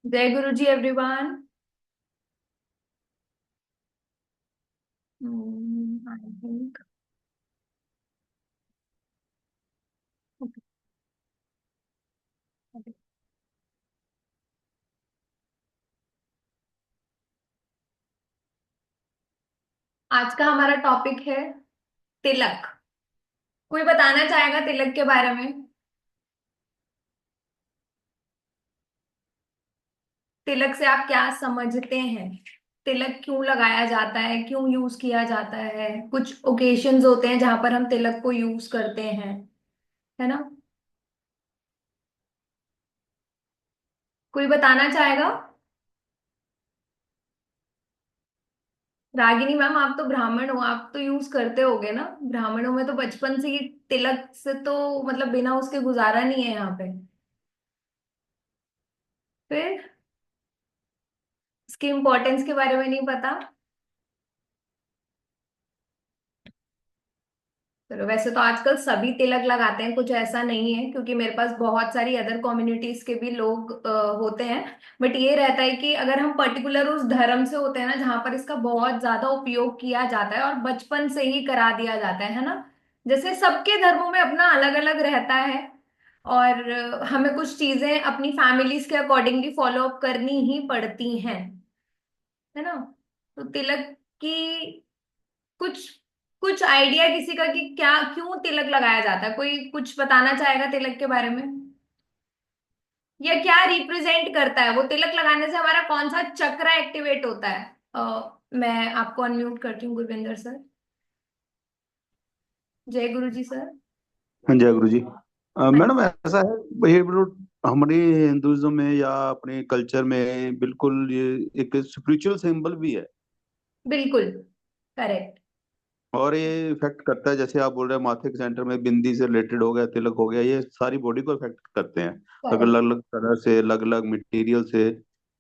जय गुरु जी everyone. I think आज का हमारा टॉपिक है तिलक। कोई बताना चाहेगा तिलक के बारे में? तिलक से आप क्या समझते हैं? तिलक क्यों लगाया जाता है, क्यों यूज किया जाता है? कुछ ओकेशंस होते हैं जहां पर हम तिलक को यूज करते हैं, है ना? कोई बताना चाहेगा? रागिनी मैम, आप तो ब्राह्मण हो, आप तो यूज करते होगे ना? ब्राह्मणों में तो बचपन से ही तिलक से तो मतलब बिना उसके गुजारा नहीं है यहाँ पे। फिर इसकी इम्पोर्टेंस के बारे में नहीं पता? चलो, वैसे तो आजकल सभी तिलक लगाते हैं, कुछ ऐसा नहीं है, क्योंकि मेरे पास बहुत सारी अदर कम्युनिटीज के भी लोग होते हैं। बट ये रहता है कि अगर हम पर्टिकुलर उस धर्म से होते हैं ना जहां पर इसका बहुत ज्यादा उपयोग किया जाता है और बचपन से ही करा दिया जाता है ना। जैसे सबके धर्मों में अपना अलग अलग रहता है। और हमें कुछ चीजें अपनी फैमिलीज के अकॉर्डिंगली फॉलो अप करनी ही पड़ती हैं, है ना? तो तिलक की कुछ कुछ आइडिया किसी का कि क्या क्यों तिलक लगाया जाता है? कोई कुछ बताना चाहेगा तिलक के बारे में? या क्या रिप्रेजेंट करता है वो? तिलक लगाने से हमारा कौन सा चक्र एक्टिवेट होता है? मैं आपको अनम्यूट करती हूँ, गुरविंदर सर। जय गुरु जी सर। हाँ जय गुरु जी। हाँ मैडम जी। ऐसा है, ये हमारे हिंदुइज्म में या अपने कल्चर में बिल्कुल ये एक स्पिरिचुअल सिंबल भी है। बिल्कुल करेक्ट। और ये इफेक्ट करता है, जैसे आप बोल रहे हैं माथे के सेंटर में बिंदी से रिलेटेड हो गया, तिलक हो गया, ये सारी बॉडी को इफेक्ट करते हैं। अगर करेक्ट। अलग अलग तरह से, अलग अलग मटेरियल से,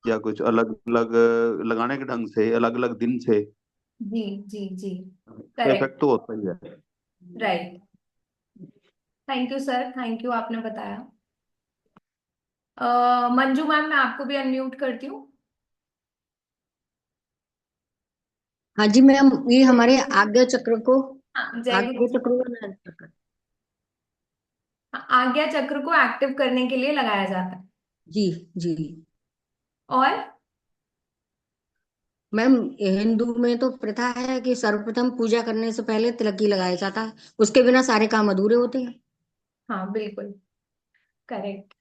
या कुछ अलग अलग लगाने के ढंग से, अलग अलग दिन से, जी जी जी। तो करेक्ट। इफेक्ट तो होता ही है। Right. Thank you sir, thank you, आपने बताया। मंजू मैम, मैं आपको भी अनम्यूट करती हूँ। हाँ जी मैम, ये जय हमारे गुरु जी। आज्ञा चक्र को, हाँ, जय गुरु आज्ञा जी। चक्र को नयन चक्र। आज्ञा चक्र को एक्टिव करने के लिए लगाया जाता है। जी जी। और मैम, हिंदू में तो प्रथा है कि सर्वप्रथम पूजा करने से पहले तिलक ही लगाया जाता है। उसके बिना सारे काम अधूरे होते हैं। हाँ, बिल्कुल correct.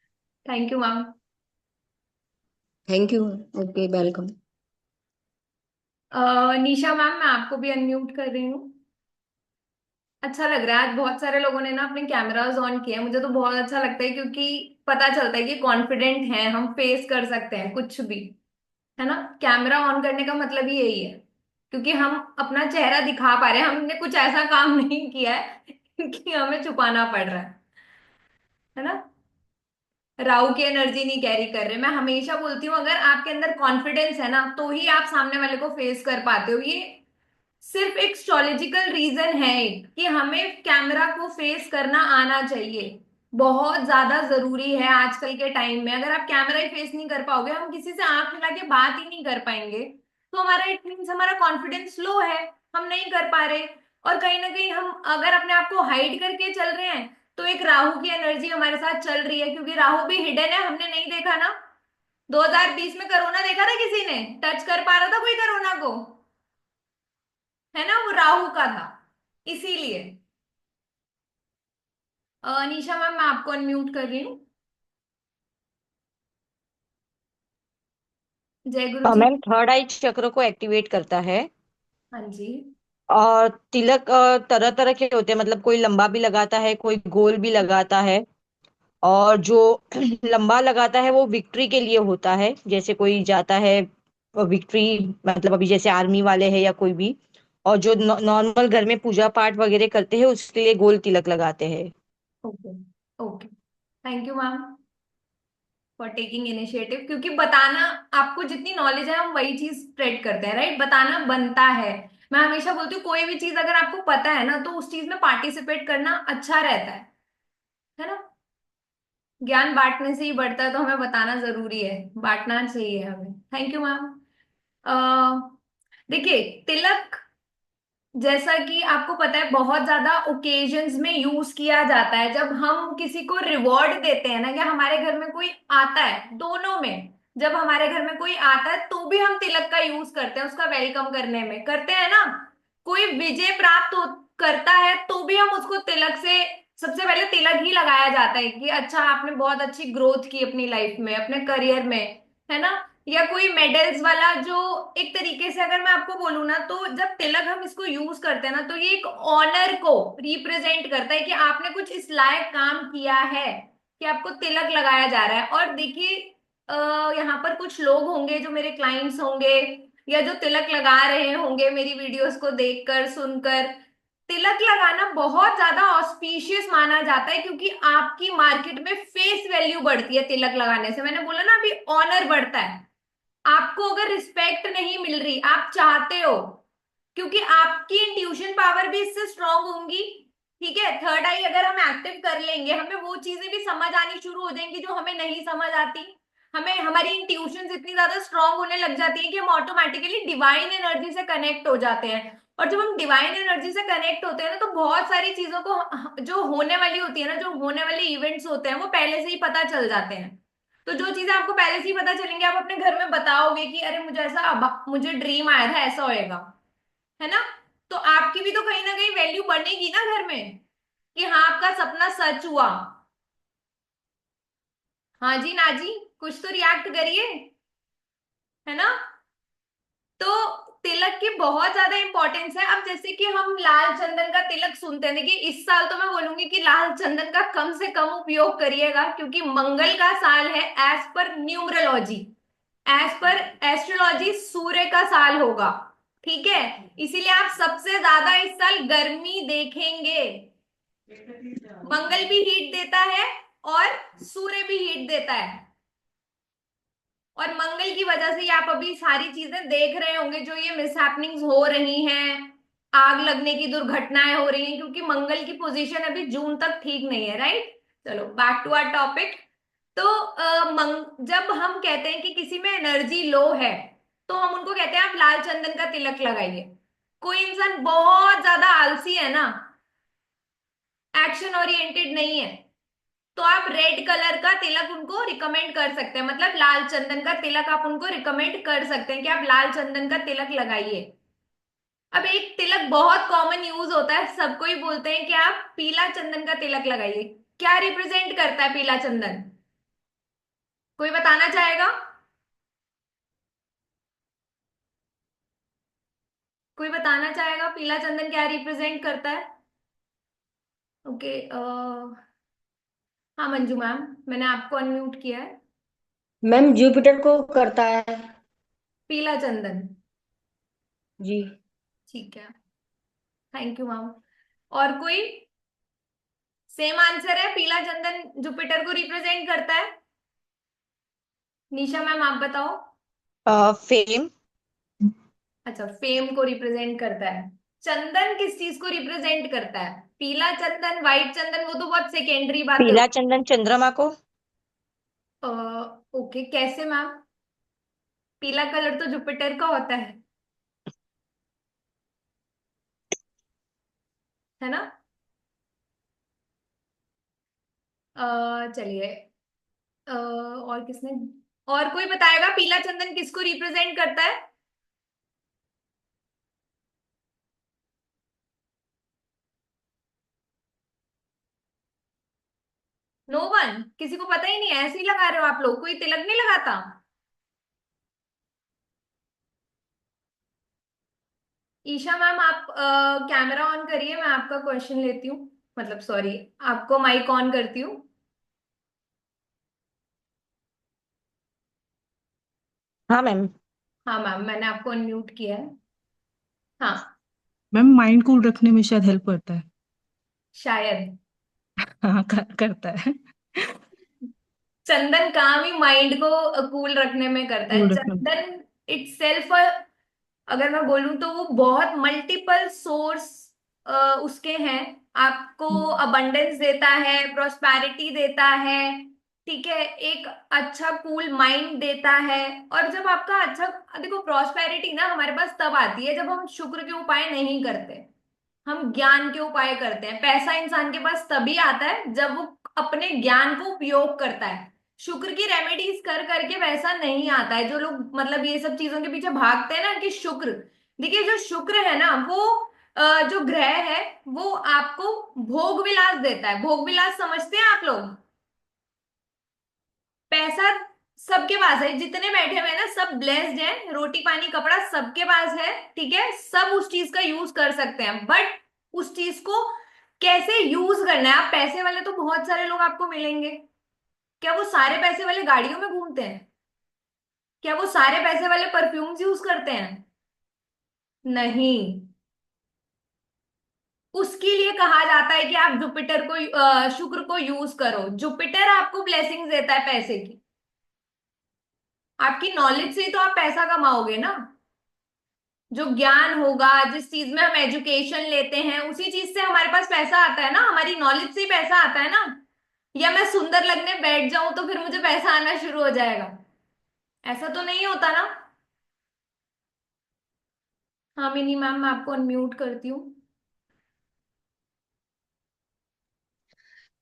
Thank you ma'am. Thank you. Okay, welcome. Nisha ma'am, मैं आपको भी अनम्यूट कर रही हूँ। अच्छा लग रहा है, आज बहुत सारे लोगों ने ना अपने कैमरास ऑन किए हैं, मुझे तो बहुत अच्छा लगता है, क्योंकि पता चलता है कि कॉन्फिडेंट हैं, हम फेस कर सकते हैं कुछ भी, है ना? कैमरा ऑन करने का मतलब ही यही है, क्योंकि हम अपना चेहरा दिखा पा रहे हैं, हमने कुछ ऐसा काम नहीं किया है कि हमें छुपाना पड़ रहा है ना? राहु की एनर्जी नहीं कैरी कर रहे। मैं हमेशा बोलती हूँ, अगर आपके अंदर कॉन्फिडेंस है ना तो ही आप सामने वाले को फेस कर पाते हो। ये सिर्फ एक एस्ट्रोलॉजिकल रीजन है एक, कि हमें कैमरा को फेस करना आना चाहिए। बहुत ज्यादा जरूरी है आजकल के टाइम में। अगर आप कैमरा ही फेस नहीं कर पाओगे, हम किसी से आंख मिला के बात ही नहीं कर पाएंगे, तो हमारा इट मीन्स हमारा कॉन्फिडेंस लो है, हम नहीं कर पा रहे। और कहीं ना कहीं हम अगर अपने आप को हाइड करके चल रहे हैं, तो एक राहु की एनर्जी हमारे साथ चल रही है, क्योंकि राहु भी हिडन है, हमने नहीं देखा ना। 2020 में कोरोना देखा था किसी ने? टच कर पा रहा था कोई कोरोना को? है ना, वो राहु का था, इसीलिए। निशा मैम, मैं आपको अनम्यूट कर रही हूँ। जय गुरु जी। मैम, थर्ड आई चक्र को एक्टिवेट करता है। हाँ जी। और तिलक तरह तरह के होते हैं, मतलब कोई लंबा भी लगाता है, कोई गोल भी लगाता है। और जो लंबा लगाता है वो विक्ट्री के लिए होता है, जैसे कोई जाता है विक्ट्री, मतलब अभी जैसे आर्मी वाले हैं या कोई भी। और जो नॉर्मल घर में पूजा पाठ वगैरह करते हैं उसके लिए गोल तिलक लगाते हैं। Okay. Okay. Thank you ma'am for taking initiative, क्योंकि बताना, आपको जितनी नॉलेज है हम वही चीज स्प्रेड करते हैं, राइट? बताना बनता है। मैं हमेशा बोलती हूँ, कोई भी चीज अगर आपको पता है ना तो उस चीज में पार्टिसिपेट करना अच्छा रहता है ना? ज्ञान बांटने से ही बढ़ता है, तो हमें बताना जरूरी है, बांटना चाहिए हमें। Thank you ma'am. देखिए, तिलक जैसा कि आपको पता है बहुत ज्यादा ओकेजन्स में यूज किया जाता है। जब हम किसी को रिवॉर्ड देते हैं ना, या हमारे घर में कोई आता है, दोनों में, जब हमारे घर में कोई आता है तो भी हम तिलक का यूज करते हैं, उसका वेलकम करने में करते हैं ना। कोई विजय प्राप्त करता है तो भी हम उसको तिलक से, सबसे पहले तिलक ही लगाया जाता है कि अच्छा आपने बहुत अच्छी ग्रोथ की अपनी लाइफ में, अपने करियर में, है ना। या कोई मेडल्स वाला, जो एक तरीके से अगर मैं आपको बोलूँ ना, तो जब तिलक हम इसको यूज करते हैं ना, तो ये एक ऑनर को रिप्रेजेंट करता है कि आपने कुछ इस लायक काम किया है कि आपको तिलक लगाया जा रहा है। और देखिए, यहाँ पर कुछ लोग होंगे जो मेरे क्लाइंट्स होंगे, या जो तिलक लगा रहे होंगे मेरी वीडियोस को देखकर सुनकर। तिलक लगाना बहुत ज्यादा ऑस्पिशियस माना जाता है, क्योंकि आपकी मार्केट में फेस वैल्यू बढ़ती है तिलक लगाने से। मैंने बोला ना अभी, ऑनर बढ़ता है। आपको अगर रिस्पेक्ट नहीं मिल रही, आप चाहते हो, क्योंकि आपकी इंट्यूशन पावर भी इससे स्ट्रांग होंगी। ठीक है, थर्ड आई अगर हम एक्टिव कर लेंगे, हमें वो चीजें भी समझ आनी शुरू हो जाएंगी जो हमें नहीं समझ आती। हमें हमारी इंट्यूशन इतनी ज्यादा स्ट्रांग होने लग जाती है कि हम ऑटोमेटिकली डिवाइन एनर्जी से कनेक्ट हो जाते हैं। और जब हम डिवाइन एनर्जी से कनेक्ट होते हैं ना, तो बहुत सारी चीजों को जो होने वाली होती है ना, जो होने वाले इवेंट्स होते हैं, वो पहले से ही पता चल जाते हैं। तो जो चीजें आपको पहले से ही पता चलेंगे, आप अपने घर में बताओगे कि अरे मुझे ऐसा, मुझे ड्रीम आया था, ऐसा होएगा, है ना। तो आपकी भी तो कहीं ना कहीं वैल्यू बनेगी ना घर में, कि हाँ आपका सपना सच हुआ। हाँ जी ना जी, कुछ तो रिएक्ट करिए, है ना। तो तिलक की बहुत ज्यादा इंपॉर्टेंस है। अब जैसे कि हम लाल चंदन का तिलक सुनते हैं, देखिए इस साल तो मैं बोलूंगी कि लाल चंदन का कम से कम उपयोग करिएगा, क्योंकि मंगल का साल है। As per numerology, as per astrology, सूर्य का साल होगा। ठीक है, इसीलिए आप सबसे ज्यादा इस साल गर्मी देखेंगे। मंगल भी हीट देता है और सूर्य भी हीट देता है। और मंगल की वजह से ही आप अभी सारी चीजें देख रहे होंगे, जो ये मिसहैपनिंग्स हो रही हैं, आग लगने की दुर्घटनाएं हो रही हैं, क्योंकि मंगल की पोजीशन अभी जून तक ठीक नहीं है, राइट। चलो बैक टू आवर टॉपिक। तो जब हम कहते हैं कि किसी में एनर्जी लो है, तो हम उनको कहते हैं आप लाल चंदन का तिलक लगाइए। कोई इंसान बहुत ज्यादा आलसी है ना, एक्शन ओरिएंटेड नहीं है, तो आप रेड कलर का तिलक उनको रिकमेंड कर सकते हैं, मतलब लाल चंदन का तिलक आप उनको रिकमेंड कर सकते हैं कि आप लाल चंदन का तिलक लगाइए। अब एक तिलक बहुत कॉमन यूज होता है, सबको ही बोलते हैं कि आप पीला चंदन का तिलक लगाइए। क्या रिप्रेजेंट करता है पीला चंदन? कोई बताना चाहेगा? कोई बताना चाहेगा पीला चंदन क्या रिप्रेजेंट करता है? ओके, हाँ मंजू मैम, मैंने आपको अनम्यूट किया है। मैम जुपिटर को करता है। पीला चंदन, जी। ठीक है, थैंक यू मैम। और कोई? सेम आंसर है, पीला चंदन जुपिटर को रिप्रेजेंट करता है। निशा मैम आप बताओ। फेम। अच्छा, फेम को रिप्रेजेंट करता है। चंदन किस चीज को रिप्रेजेंट करता है? पीला चंदन, व्हाइट चंदन, वो तो बहुत सेकेंडरी बातें पीला होती चंदन चंद्रमा को। है। ओके, कैसे मैम? पीला कलर तो जुपिटर का होता है ना। चलिए, और किसने, और कोई बताएगा पीला चंदन किसको रिप्रेजेंट करता है? नो वन, किसी को पता ही नहीं है, ऐसे ही लगा रहे हो आप लोग, कोई तिलक नहीं लगाता। ईशा मैम आप कैमरा ऑन करिए, मैं आपका क्वेश्चन लेती हूँ, मतलब सॉरी, आपको माइक ऑन करती हूँ। हाँ मैम। हाँ मैम, मैंने आपको अनम्यूट किया है। हाँ, मैम माइंड कूल रखने में शायद हेल्प करता है। शायद। हाँ करता है। चंदन काम ही माइंड को कूल रखने में करता है। कूल रखने में। चंदन इटसेल्फ, अगर मैं बोलूं तो वो बहुत मल्टीपल सोर्स उसके हैं। आपको अबंडेंस देता है, प्रोस्पैरिटी देता है, ठीक है, एक अच्छा कूल माइंड देता है। और जब आपका अच्छा, देखो प्रॉस्पेरिटी ना हमारे पास तब आती है जब हम शुक्र के उपाय नहीं करते, हम ज्ञान के उपाय करते हैं। पैसा इंसान के पास तभी आता है जब वो अपने ज्ञान को उपयोग करता है। शुक्र की रेमेडीज कर करके वैसा नहीं आता है। जो लोग मतलब ये सब चीजों के पीछे भागते हैं ना कि शुक्र, देखिए जो शुक्र है ना वो जो ग्रह है वो आपको भोग विलास देता है। भोग विलास समझते हैं आप लोग? पैसा सबके पास है, जितने बैठे हुए हैं ना सब ब्लेस्ड हैं, रोटी पानी कपड़ा सबके पास है, ठीक है, सब उस चीज का यूज कर सकते हैं। बट उस चीज को कैसे यूज करना है। आप पैसे वाले तो बहुत सारे लोग आपको मिलेंगे, क्या वो सारे पैसे वाले गाड़ियों में घूमते हैं? क्या वो सारे पैसे वाले परफ्यूम्स यूज करते हैं? नहीं। उसके लिए कहा जाता है कि आप जुपिटर को शुक्र को यूज करो। जुपिटर आपको ब्लेसिंग्स देता है पैसे की। आपकी नॉलेज से ही तो आप पैसा कमाओगे ना। जो ज्ञान होगा, जिस चीज में हम एजुकेशन लेते हैं उसी चीज से हमारे पास पैसा आता है ना, हमारी नॉलेज से ही पैसा आता है ना। या मैं सुंदर लगने बैठ जाऊं तो फिर मुझे पैसा आना शुरू हो जाएगा? ऐसा तो नहीं होता ना। हाँ मिनी मैम, मैं आपको अनम्यूट करती हूँ।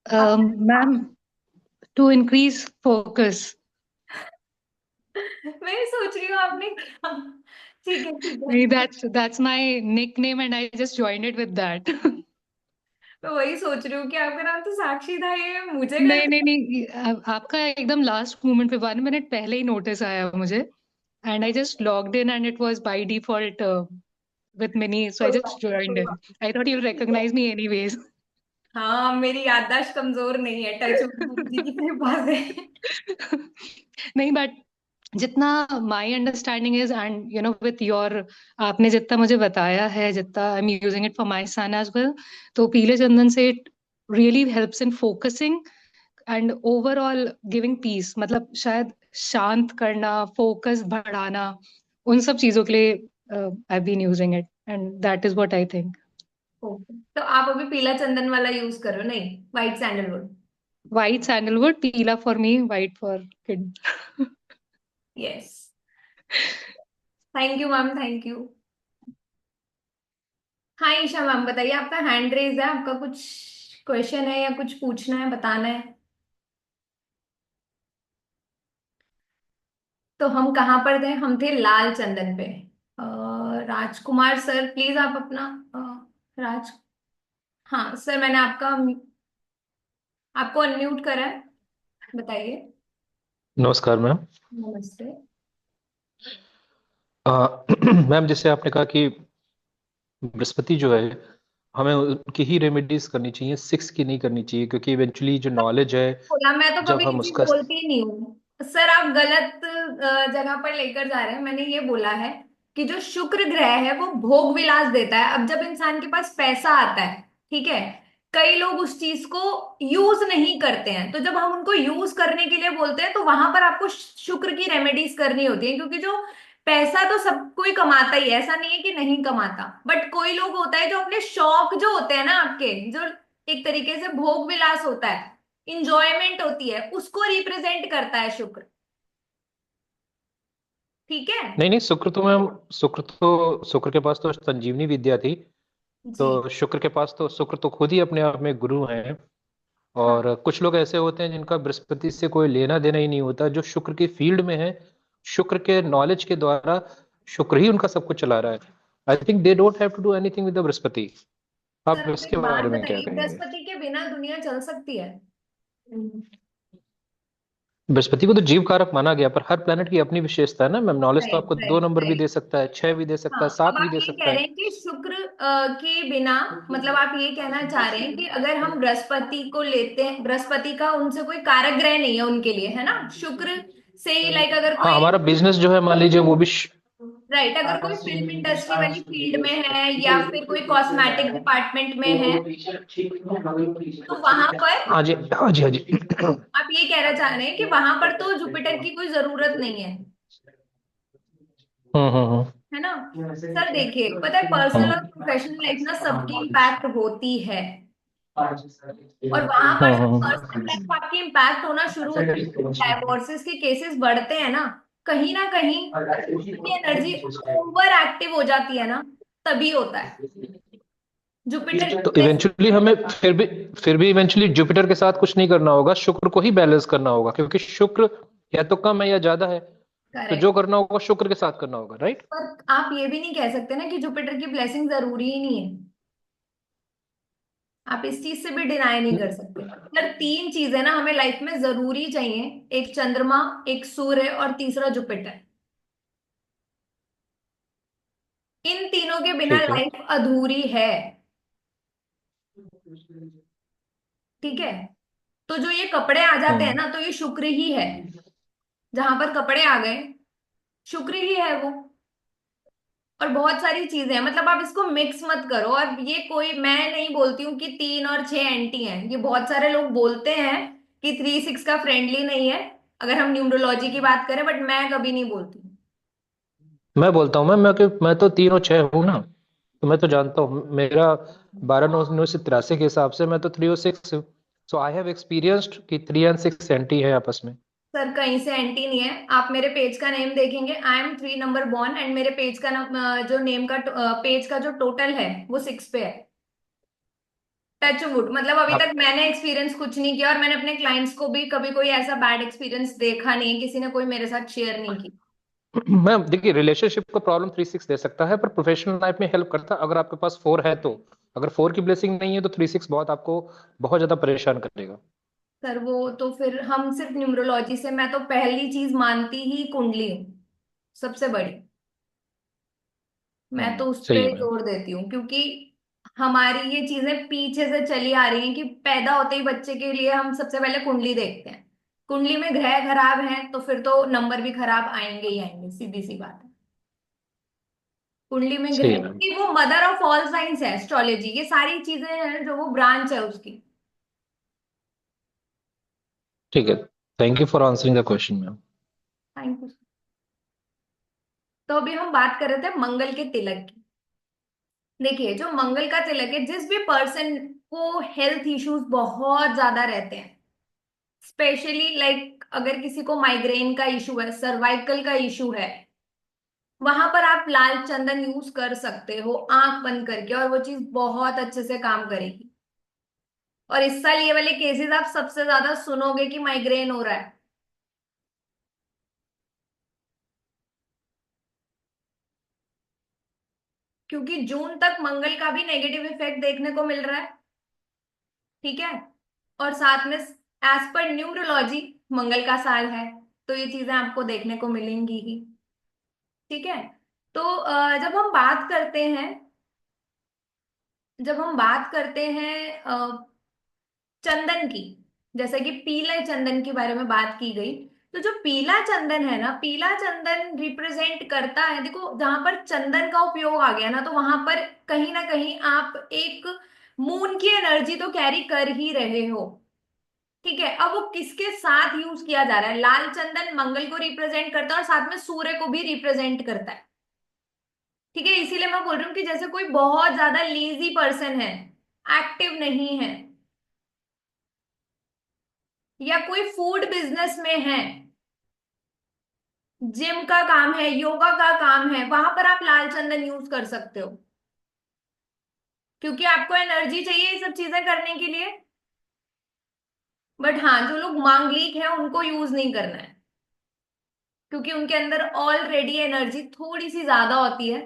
आप Ma'am, to increase focus. मैं सोच रही हूँ आपने क्या। ठीक है ठीक है। नहीं, that's my nickname and I just joined it with that. मैं वही सोच रही हूँ कि आपका नाम तो साक्षी था, ये मुझे नहीं कैसे। नहीं नहीं, आपका एकदम लास्ट मोमेंट पे 1 मिनट पहले ही नोटिस आया मुझे, and I just logged in and it was by default with Mini, so I कोई बात just नहीं, joined कोई in. बात I thought you'll नहीं। ठीक है। recognize me anyways. हाँ मेरी याददाश्त कमजोर नहीं है, टच गुरु जी की कृपा से। नहीं, बट जितना my understanding is, and with your, आपने जितना मुझे बताया है, जितना I am using it for my son as well, तो पीले चंदन से it really helps in focusing and overall giving peace, मतलब शायद शांत करना, फोकस बढ़ाना, उन सब चीजों के लिए I been using it, and that is what I think. Okay, तो आप अभी पीला चंदन वाला यूज करो, नहीं व्हाइट सैंडलवुड। White sandalwood, पीला for me, white for kid. Yes. Thank you ma'am, thank you. हाँ ईशा मैम बताइए, आपका हैंड रेज है, आपका कुछ क्वेश्चन है या कुछ पूछना है, बताना है? तो हम कहाँ पर थे? हम थे लाल चंदन पे। राजकुमार सर प्लीज आप अपना राज, हाँ सर मैंने आपको अनम्यूट करा है, बताइए। नमस्कार मैम। नमस्ते। मैम, जैसे आपने कहा कि बृहस्पति जो है, हमें उनकी ही रेमेडीज करनी चाहिए, सिक्स की नहीं करनी चाहिए, क्योंकि इवेंचुअली जो नॉलेज है, बोला, मैं तो जब कभी हम किसी उसका बोलती ही नहीं हूँ सर, आप गलत जगह पर लेकर जा रहे हैं। मैंने ये बोला है कि जो शुक्र ग्रह है वो भोग विलास देता है। अब जब इंसान के पास पैसा आता है, ठीक है, कई लोग उस चीज को यूज नहीं करते हैं, तो जब हम उनको यूज करने के लिए बोलते हैं तो वहां पर आपको शुक्र की रेमेडीज करनी होती है। क्योंकि जो पैसा तो सब कोई कमाता ही है, ऐसा नहीं है कि नहीं कमाता, बट कोई लोग होता है जो अपने शौक जो होते हैं ना आपके, जो एक तरीके से भोग विलास होता है, इंजॉयमेंट होती है, उसको रिप्रेजेंट करता है शुक्र। ठीक है। नहीं नहीं, शुक्र के पास तो संजीवनी विद्या थी। जी। तो शुक्र तो खुद ही अपने आप में गुरु हैं। हाँ और कुछ लोग ऐसे होते हैं जिनका बृहस्पति से कोई लेना देना ही नहीं होता, जो शुक्र की फील्ड में है, शुक्र के नॉलेज के द्वारा शुक्र ही उनका सब कुछ चला रहा है। I think they don't have to do anything with the Brihaspati. Sir, आप आप इसके एक बात बारे में क्या बताइए, कहेंगे? बृहस्पति के बिना दुनिया चल सकती है? बृहस्पति को तो जीव कारक माना गया, पर हर प्लेनेट की अपनी विशेषता है ना मैम। नॉलेज तो राइट आपको दो राइट नंबर भी दे राइट। सकता है, छह भी दे सकता है, हाँ, अब सात भी आप दे ये कह सकता रहे है। हैं कि शुक्र के बिना, मतलब आप ये कहना चाह रहे हैं कि अगर हम बृहस्पति को लेते हैं, बृहस्पति का उनसे कोई कारक ग्रह नहीं है उनके लिए, है ना, शुक्र से ही, लाइक अगर हाँ, कोई, हमारा बिजनेस जो है मान लीजिए वो भी राइट, अगर कोई फिल्म इंडस्ट्री वाली फील्ड में है या फिर कोई कॉस्मेटिक डिपार्टमेंट में है, तो वहां पर हाँ जी हाँ जी हाँ जी। आप ये कहना चाह रहे हैं कि वहां पर तो जुपिटर की कोई जरूरत नहीं है, हम्म। है ना? सर देखिए, पता है पर्सनल और प्रोफेशनल लाइफ ना सबकी इम्पैक्ट होती है। और वहां पर जब पर्सनल हाँ लाइफ आपकी इम्पैक्ट होना शुरू होती है, डायवोर्सेस के केसेस बढ़ते हैं ना कहीं की एनर्जी ओवर एक्टिव हो जाती है ना, तभी होता है। जुपिटर की तो blessing- इवेंचुअली हमें फिर भी इवेंचुअली जुपिटर के साथ कुछ नहीं करना होगा, शुक्र को ही बैलेंस करना होगा, क्योंकि शुक्र या तो कम है या ज्यादा है। तो जो करेक्ट। करना होगा शुक्र के साथ करना होगा, राइट। पर आप ये भी नहीं कह सकते ना कि जुपिटर की ब्लेसिंग जरूरी ही नहीं है। आप इस चीज से भी डिनाई नहीं कर सकते। अगर तीन चीजें ना हमें लाइफ में जरूरी चाहिए, एक चंद्रमा, एक सूर्य और तीसरा जुपिटर, इन तीनों के बिना ठीक है। लाइफ अधूरी है। ठीक है। तो जो ये कपड़े आ जाते हैं हम्म। ना, तो ये शुक्र ही है। जहां पर कपड़े आ गए, शुक्र ही है वो। और बहुत सारी चीजें हैं, मतलब आप इसको मिक्स मत करो। और ये कोई, मैं नहीं बोलती हूँ कि 3 और 6 एंटी हैं। ये बहुत सारे लोग बोलते हैं कि 3 6 का फ्रेंडली नहीं है, अगर हम न्यूमरोलॉजी की बात करें, बट मैं कभी नहीं बोलती। मैं बोलता हूँ मैं तो 3 और 6 हूँ ना, तो मैं तो जानता हूँ। मेरा 12 9 9 से 83 के हिसाब से मैं तो 3 और 6 हूँ। सो आई हैव एक्सपीरियंस्ड कि 3 एंड 6 एंटी है आपस में। सर कहीं से एंटी नहीं है। आप मेरे पेज का नेम देखेंगे, I am 3 number born, and मेरे पेज का जो नेम का पेज का जो टोटल है वो 6 पे है। टच वुड, मतलब अभी तक आप मैंने एक्सपीरियंस कुछ नहीं किया, और मैंने अपने क्लाइंट्स को भी कभी कोई ऐसा बैड एक्सपीरियंस देखा नहीं, किसी ने कोई मेरे साथ शेयर नहीं की। मैम देखिए, रिलेशनशिप को प्रॉब्लम 3 6 दे सकता है, पर प्रोफेशनल लाइफ में हेल्प करता है अगर आपके पास 4 है तो। अगर 4 की ब्लेसिंग नहीं है तो 3 6 बहुत आपको बहुत ज्यादा परेशान करेगा। सर वो तो फिर हम सिर्फ न्यूमरोलॉजी से, मैं तो पहली चीज मानती ही कुंडली हूँ, सबसे बड़ी। मैं तो उस सही पे है मैम। जोर देती हूँ, क्योंकि हमारी ये चीजें पीछे से चली आ रही हैं कि पैदा होते ही बच्चे के लिए हम सबसे पहले कुंडली देखते हैं। कुंडली में ग्रह खराब हैं तो फिर तो नंबर भी खराब आएंगे ही आएंगे, सीधी सी बात है। कुंडली में सही ग्रह है मैम। की, वो मदर ऑफ ऑल साइंस है एस्ट्रोलॉजी, ये सारी चीजें हैं जो वो ब्रांच है उसकी। ठीक है। Thank you for answering the question ma'am. Thank you. तो अभी हम बात कर रहे थे मंगल के तिलक की। देखिए, जो मंगल का तिलक है, जिस भी पर्सन को हेल्थ इश्यूज बहुत ज्यादा रहते हैं, स्पेशली लाइक अगर किसी को माइग्रेन का इशू है, सर्वाइकल का इशू है, वहां पर आप लाल चंदन यूज कर सकते हो आंख बंद करके, और वो चीज बहुत अच्छे से काम करेगी। और इस साल ये वाले केसेस आप सबसे ज्यादा सुनोगे कि माइग्रेन हो रहा है। क्योंकि जून तक मंगल का भी नेगेटिव इफेक्ट देखने को मिल रहा है। ठीक है। और साथ में एज पर न्यूमरोलॉजी मंगल का साल है, तो ये चीजें आपको देखने को मिलेंगी ही। ठीक है। तो जब हम बात करते हैं चंदन की, जैसे कि पीले चंदन के बारे में बात की गई, तो जो पीला चंदन है ना, पीला चंदन रिप्रेजेंट करता है, देखो जहां पर चंदन का उपयोग आ गया ना कहीं आप एक मून की एनर्जी तो कैरी कर ही रहे हो। ठीक है। अब वो किसके साथ यूज किया जा रहा है? लाल चंदन मंगल को रिप्रेजेंट करता है और साथ में सूर्य को भी रिप्रेजेंट करता है। ठीक है। इसीलिए मैं बोल रही हूँ कि जैसे कोई बहुत ज्यादा लेजी पर्सन है, एक्टिव नहीं है, या कोई फूड बिजनेस में है, जिम का काम है, योगा का काम है, वहां पर आप लाल चंदन यूज कर सकते हो, क्योंकि आपको एनर्जी चाहिए ये सब चीजें करने के लिए। बट हाँ, जो लोग मांगलिक हैं उनको यूज नहीं करना है, क्योंकि उनके अंदर ऑलरेडी एनर्जी थोड़ी सी ज्यादा होती है।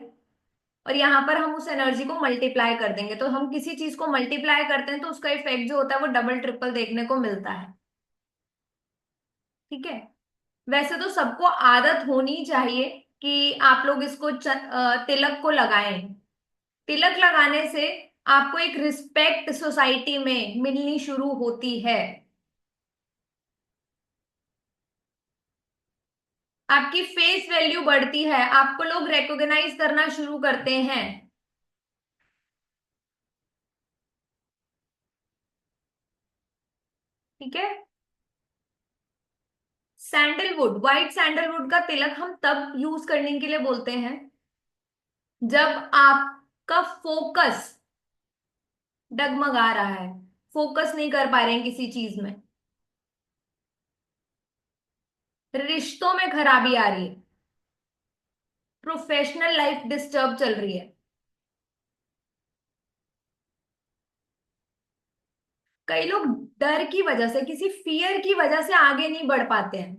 और यहाँ पर हम उस एनर्जी को मल्टीप्लाई कर देंगे, तो हम किसी चीज को मल्टीप्लाई करते हैं तो उसका इफेक्ट जो होता है वो डबल ट्रिपल देखने को मिलता है। ठीक है। वैसे तो सबको आदत होनी चाहिए कि आप लोग इसको तिलक को लगाएं। तिलक लगाने से आपको एक रिस्पेक्ट सोसाइटी में मिलनी शुरू होती है। आपकी फेस वैल्यू बढ़ती है, आपको लोग रिकॉग्नाइज करना शुरू करते हैं। ठीक है। सैंडलवुड, व्हाइट सैंडलवुड का तिलक हम तब यूज करने के लिए बोलते हैं जब आपका फोकस डगमगा रहा है, फोकस नहीं कर पा रहे हैं किसी चीज में, रिश्तों में खराबी आ रही है, प्रोफेशनल लाइफ डिस्टर्ब चल रही है। कई लोग डर की वजह से, किसी फियर की वजह से आगे नहीं बढ़ पाते हैं,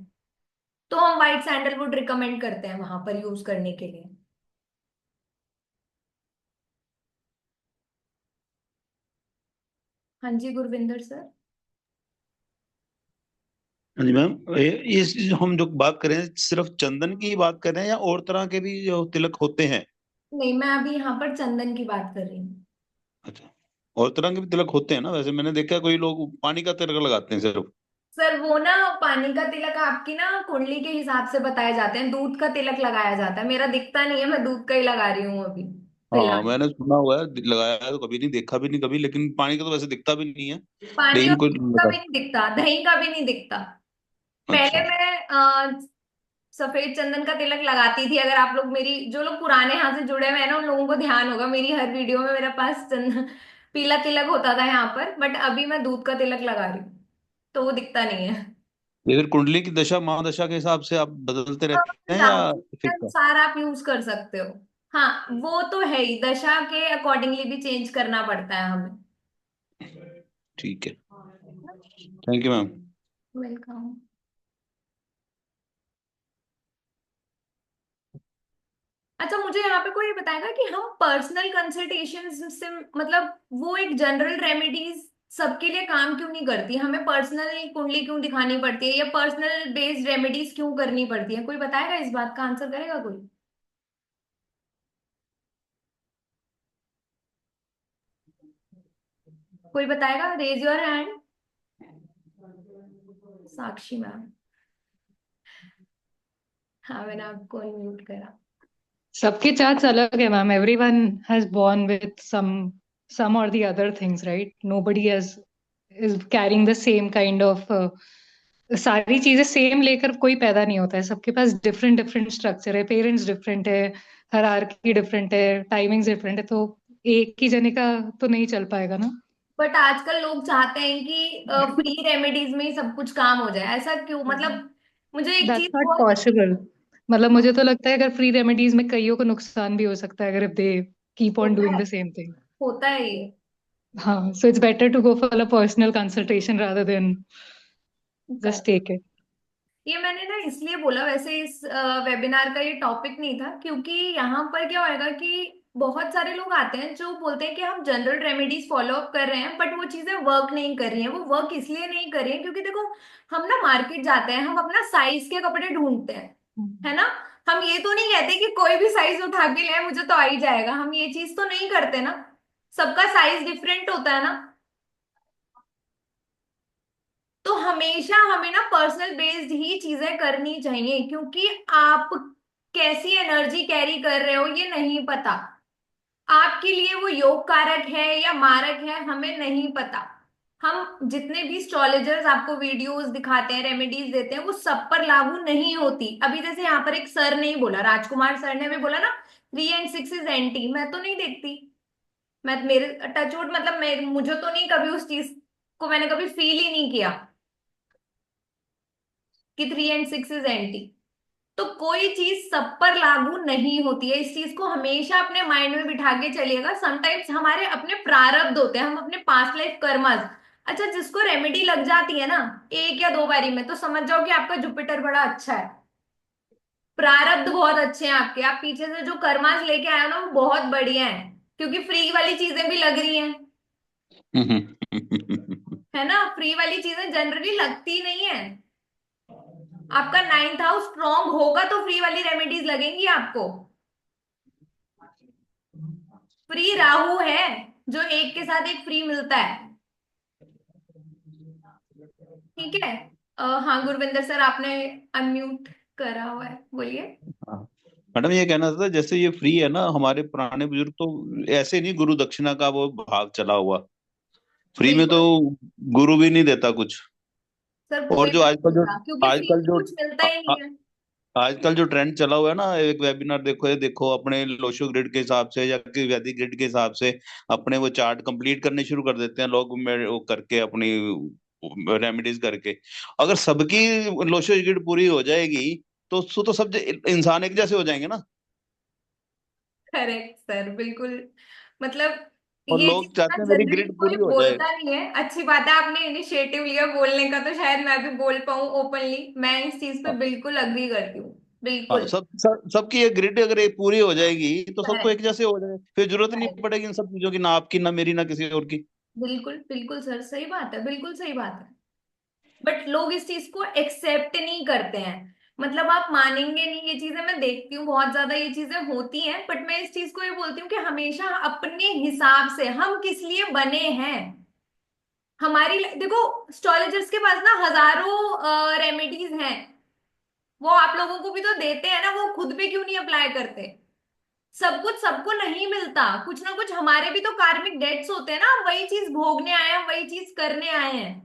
तो हम व्हाइट सैंडलवुड रिकमेंड करते हैं वहां पर यूज करने के लिए। हाँ जी गुरविंदर सर। हाँ जी मैम, इस हम जो बात कर रहे हैं सिर्फ चंदन की ही बात कर रहे हैं या और तरह के भी जो तिलक होते हैं? नहीं, मैं अभी यहाँ पर चंदन की बात कर रही हूँ। अच्छा, और तरह के भी तिलक होते हैं ना? वैसे मैंने देखा है कोई लोग पानी का तिलक लगाते हैं सिर्फ। सर वो ना, पानी का तिलक आपकी ना कुंडली के हिसाब से बताए जाते हैं, दूध का तिलक लगाया जाता है। मेरा दिखता नहीं है, मैं दूध का ही लगा रही हूँ अभी हाँ, फिलहाल। मैंने सुना हुआ है, लगाया है तो कभी नहीं, देखा भी नहीं कभी, लेकिन पानी का तो वैसे दिखता भी नहीं है। पानी और लेकिन कोई दूध का लगा। भी नहीं दिखता, दही का भी नहीं दिखता। पहले अच्छा। मैं सफेद चंदन का तिलक लगाती थी। अगर आप लोग मेरी, जो लोग पुराने यहाँ से जुड़े हुए हैं ना, उन लोगों को ध्यान होगा, मेरी हर वीडियो में मेरे पास चंदन पीला तिलक होता था यहाँ पर। बट अभी मैं दूध का तिलक लगा रही हूँ, तो वो दिखता नहीं है। ये फिर कुंडली की दशा महादशा के हिसाब से आप बदलते तो रहते हैं या हिसाब के फिक्स है? अनुसार आप यूज कर सकते हो। हाँ वो तो है ही, दशा के अकॉर्डिंगली भी चेंज करना पड़ता है हमें। ठीक है। Thank you ma'am. वेलकम। अच्छा, मुझे यहाँ पे कोई बताएगा कि हम पर्सनल कंसल्टेशन से, मतलब वो एक जनरल रेमेडीज सबके लिए काम क्यों नहीं करती, हमें पर्सनल कुंडली क्यों दिखानी पड़ती है, या पर्सनल बेस्ड रेमेडीज क्यों करनी पड़ती है? कोई बताएगा, इस बात का आंसर करेगा कोई? कोई बताएगा? Raise your hand. Sakshi ma'am. हाँ, मैंने आपको अनम्यूट करा। सबके चार्ट्स अलग है ma'am. Everyone has born with some or the other things, right? Nobody has is carrying the same kind of सारी चीजें सेम लेकर कोई पैदा नहीं होता है. सबके पास डिफरेंट डिफरेंट स्ट्रक्चर है, पेरेंट्स डिफरेंट है, हायरार्की डिफरेंट है, टाइमिंग्स डिफरेंट है, तो एक ही जने का तो नहीं चल पाएगा ना. बट आजकल लोग चाहते हैं कि फ्री रेमेडीज में ही सब कुछ काम हो जाए, ऐसा क्यों? मतलब मुझे एक दैट्स चीज नॉट बहुत पॉसिबल. मतलब मुझे तो लगता है अगर फ्री रेमेडीज में कईयों को नुकसान भी हो सकता है अगर इफ दे कीप ऑन होता डूइंग है, द सेम थिंग. होता है ये। हाँ, so it's better to go for a personal consultation rather than just Correct. take it. ये मैंने ना इसलिए बोला, वैसे इस वेबिनार का ये टॉपिक नहीं था, क्योंकि यहाँ पर क्या होएगा कि बहुत सारे लोग आते हैं जो बोलते हैं कि हम जनरल रेमेडीज फॉलो अप कर रहे हैं, बट वो चीजें वर्क नहीं कर रही हैं। वो वर्क इसलिए नहीं कर रही हैं क्योंकि देखो, हम ना मार्केट जाते हैं, हम अपना साइज के कपड़े ढूंढते हैं, है ना? हम ये तो नहीं कहते कि कोई भी साइज उठा के ले आए, मुझे तो आ ही जाएगा। हम ये चीज तो नहीं करते ना, सबका साइज डिफरेंट होता है ना। तो हमेशा हमें ना पर्सनल बेस्ड ही चीजें करनी चाहिए, क्योंकि आप कैसी एनर्जी कैरी कर रहे हो ये नहीं पता। आपके लिए वो योग कारक है या मारक है, हमें नहीं पता। हम जितने भी एस्ट्रोलॉजर्स आपको वीडियोस दिखाते हैं, रेमेडीज देते हैं, वो सब पर लागू नहीं होती। अभी जैसे यहाँ पर एक सर ने ही बोला, राजकुमार सर ने भी बोला ना, 3 and 6 इज एंटी। मैं तो नहीं देखती, मैं, मेरे टचवुड, मतलब मुझे तो नहीं, कभी उस चीज को मैंने कभी फील ही नहीं किया कि 3 and 6 इज एंटी। तो कोई चीज सब पर लागू नहीं होती है, इस चीज को हमेशा अपने माइंड में बिठा के चलिएगा। समटाइम्स हमारे अपने प्रारब्ध होते हैं, हम अपने पास्ट लाइफ कर्मस। अच्छा, जिसको रेमेडी लग जाती है ना 1 या 2 बारी में, तो समझ जाओ कि आपका जुपिटर बड़ा अच्छा है, प्रारब्ध बहुत अच्छे हैं आपके, आप पीछे से जो कर्मास लेके आए हो ना वो बहुत बढ़िया है, क्योंकि फ्री वाली चीजें भी लग रही हैं, है ना? फ्री वाली चीजें जनरली लगती नहीं है। आपका 9th हाउस स्ट्रॉन्ग होगा तो फ्री वाली रेमेडीज लगेंगी आपको। फ्री राहु है, जो एक के साथ एक फ्री मिलता है। ठीक है। हाँ गुरविंदर सर, आपने अनम्यूट करा हुआ है, बोलिए। हाँ मैडम, ये कहना था जैसे ये फ्री है ना, हमारे पुराने बुजुर्ग तो ऐसे नहीं, गुरु दक्षिणा का वो भाग चला हुआ, फ्री में तो बिल्कुल गुरु भी नहीं देता कुछ। सर, और कोई जो भी नहीं आजकल जो मिलता, क्योंकि फ्री आजकल में जो कुछ मिलता आ, ही आ, नहीं है। आजकल जो ट्रेंड चला हुआ है ना, एक वेबिनार देखो, ये देखो अपने लोशो ग्रिड के हिसाब से या कि वैदिक ग्रिड के हिसाब से अपने वो चार्ट कंप्लीट करने शुरू कर देते हैं लोग, वो करके अपनी रेमेडीज करके। अगर सबकी लोशो ग्रिड पूरी हो जाएगी तो सब इंसान एक जैसे हो जाएंगे ना। करेक्ट सर, बिल्कुल। मतलब और ये चीज लोग ना चाहते हैं मेरी जनरली ग्रिड कोई पूरी हो जाए। बोलता नहीं है। अच्छी बात है, आपने इनिशिएटिव लिया बोलने का, तो शायद मैं भी बोल पाऊँ ओपनली। मैं इस चीज पे हाँ, बिल्कुल अग्री करती हूँ, हाँ, बिल्कुल। सबकी ये ग्रिड अगर एक पूरी हो जाएगी तो सबको करेक्ट, एक जैसे हो जाए, फिर जरूरत नहीं करेक्ट। पड़ेगी इन सब चीजों की, ना आपकी ना मेरी ना किसी और की। बिल्कुल बिल्कुल सर, सही बात है, बिल्कुल सही बात है। बट लोग इस चीज को एक्सेप्ट नहीं करते हैं। मतलब आप मानेंगे नहीं, ये चीजें मैं देखती हूँ बहुत ज्यादा, ये चीजें होती हैं। बट मैं इस चीज को ये बोलती हूँ कि हमेशा अपने हिसाब से, हम किस लिए बने हैं, देखो, एस्ट्रोलॉजर्स के पास ना हजारों रेमेडीज हैं। वो आप लोगों को भी तो देते हैं ना, वो खुद पे क्यों नहीं अप्लाई करते? सब कुछ सबको नहीं मिलता, कुछ ना कुछ हमारे भी तो कार्मिक डेट्स होते हैं ना, हम वही चीज भोगने आए हैं, वही चीज करने आए हैं।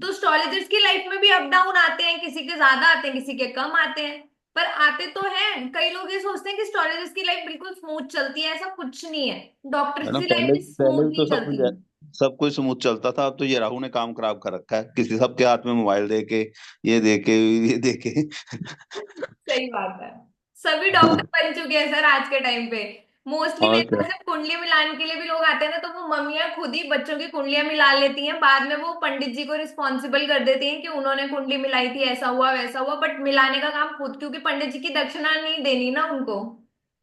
तो एस्ट्रोलॉजर्स की लाइफ में भी अप डाउन आते हैं, किसी के ज्यादा आते हैं, किसी के कम आते हैं। पर आते तो हैं। कई लोग ये सोचते हैं कि एस्ट्रोलॉजर्स की लाइफ बिल्कुल स्मूथ चलती है, ऐसा कुछ नहीं है। डॉक्टर्स मैडम की लाइफ पहले भी पहले भी स्मूथ तो नहीं चलती। सब कुछ स्मूथ चलता था। अब तो ये राहु ने काम खराब कर रखा है, किसी सबके हाथ में मोबाइल दे के, ये दे के, ये दे के। सही बात है। सभी डॉक्टर बन चुके हैं सर आज के टाइम पे। मोस्टली और मेरे क्या। पास जब कुंडली मिलाने के लिए भी लोग आते हैं ना, तो वो मम्मियां खुद ही बच्चों की कुंडलियां मिला लेती हैं। बाद में वो पंडित जी को रिस्पॉन्सिबल कर देती हैं कि उन्होंने कुंडली मिलाई थी, ऐसा हुआ वैसा हुआ। बट मिलाने का काम खुद, क्योंकि पंडित जी की दक्षिणा नहीं देनी ना उनको।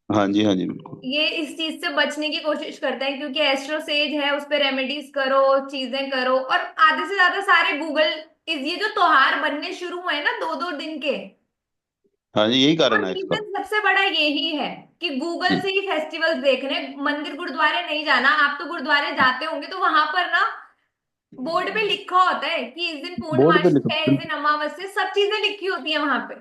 हाँ जी, हाँ जी, बिल्कुल। ये इस चीज से बचने की कोशिश करते हैं, क्योंकि एस्ट्रो सेज है, उस पे रेमेडीज करो, चीजें करो। और आधे से ज्यादा सारे गूगल इस, ये जो त्योहार बनने शुरू हुए हैं ना 2-2 दिन के, हाँ जी, यही और कारण है इसका। रीजन सबसे बड़ा यही है कि गूगल हम्म। से ही फेस्टिवल्स देखने, मंदिर गुरुद्वारे नहीं जाना। आप तो गुरुद्वारे जाते होंगे, तो वहां पर ना बोर्ड पे लिखा होता है कि इस दिन बोर्ड पे पूर्णमासी लिखो है, इस दिन अमावस्या, सब चीजें लिखी होती है वहां पे।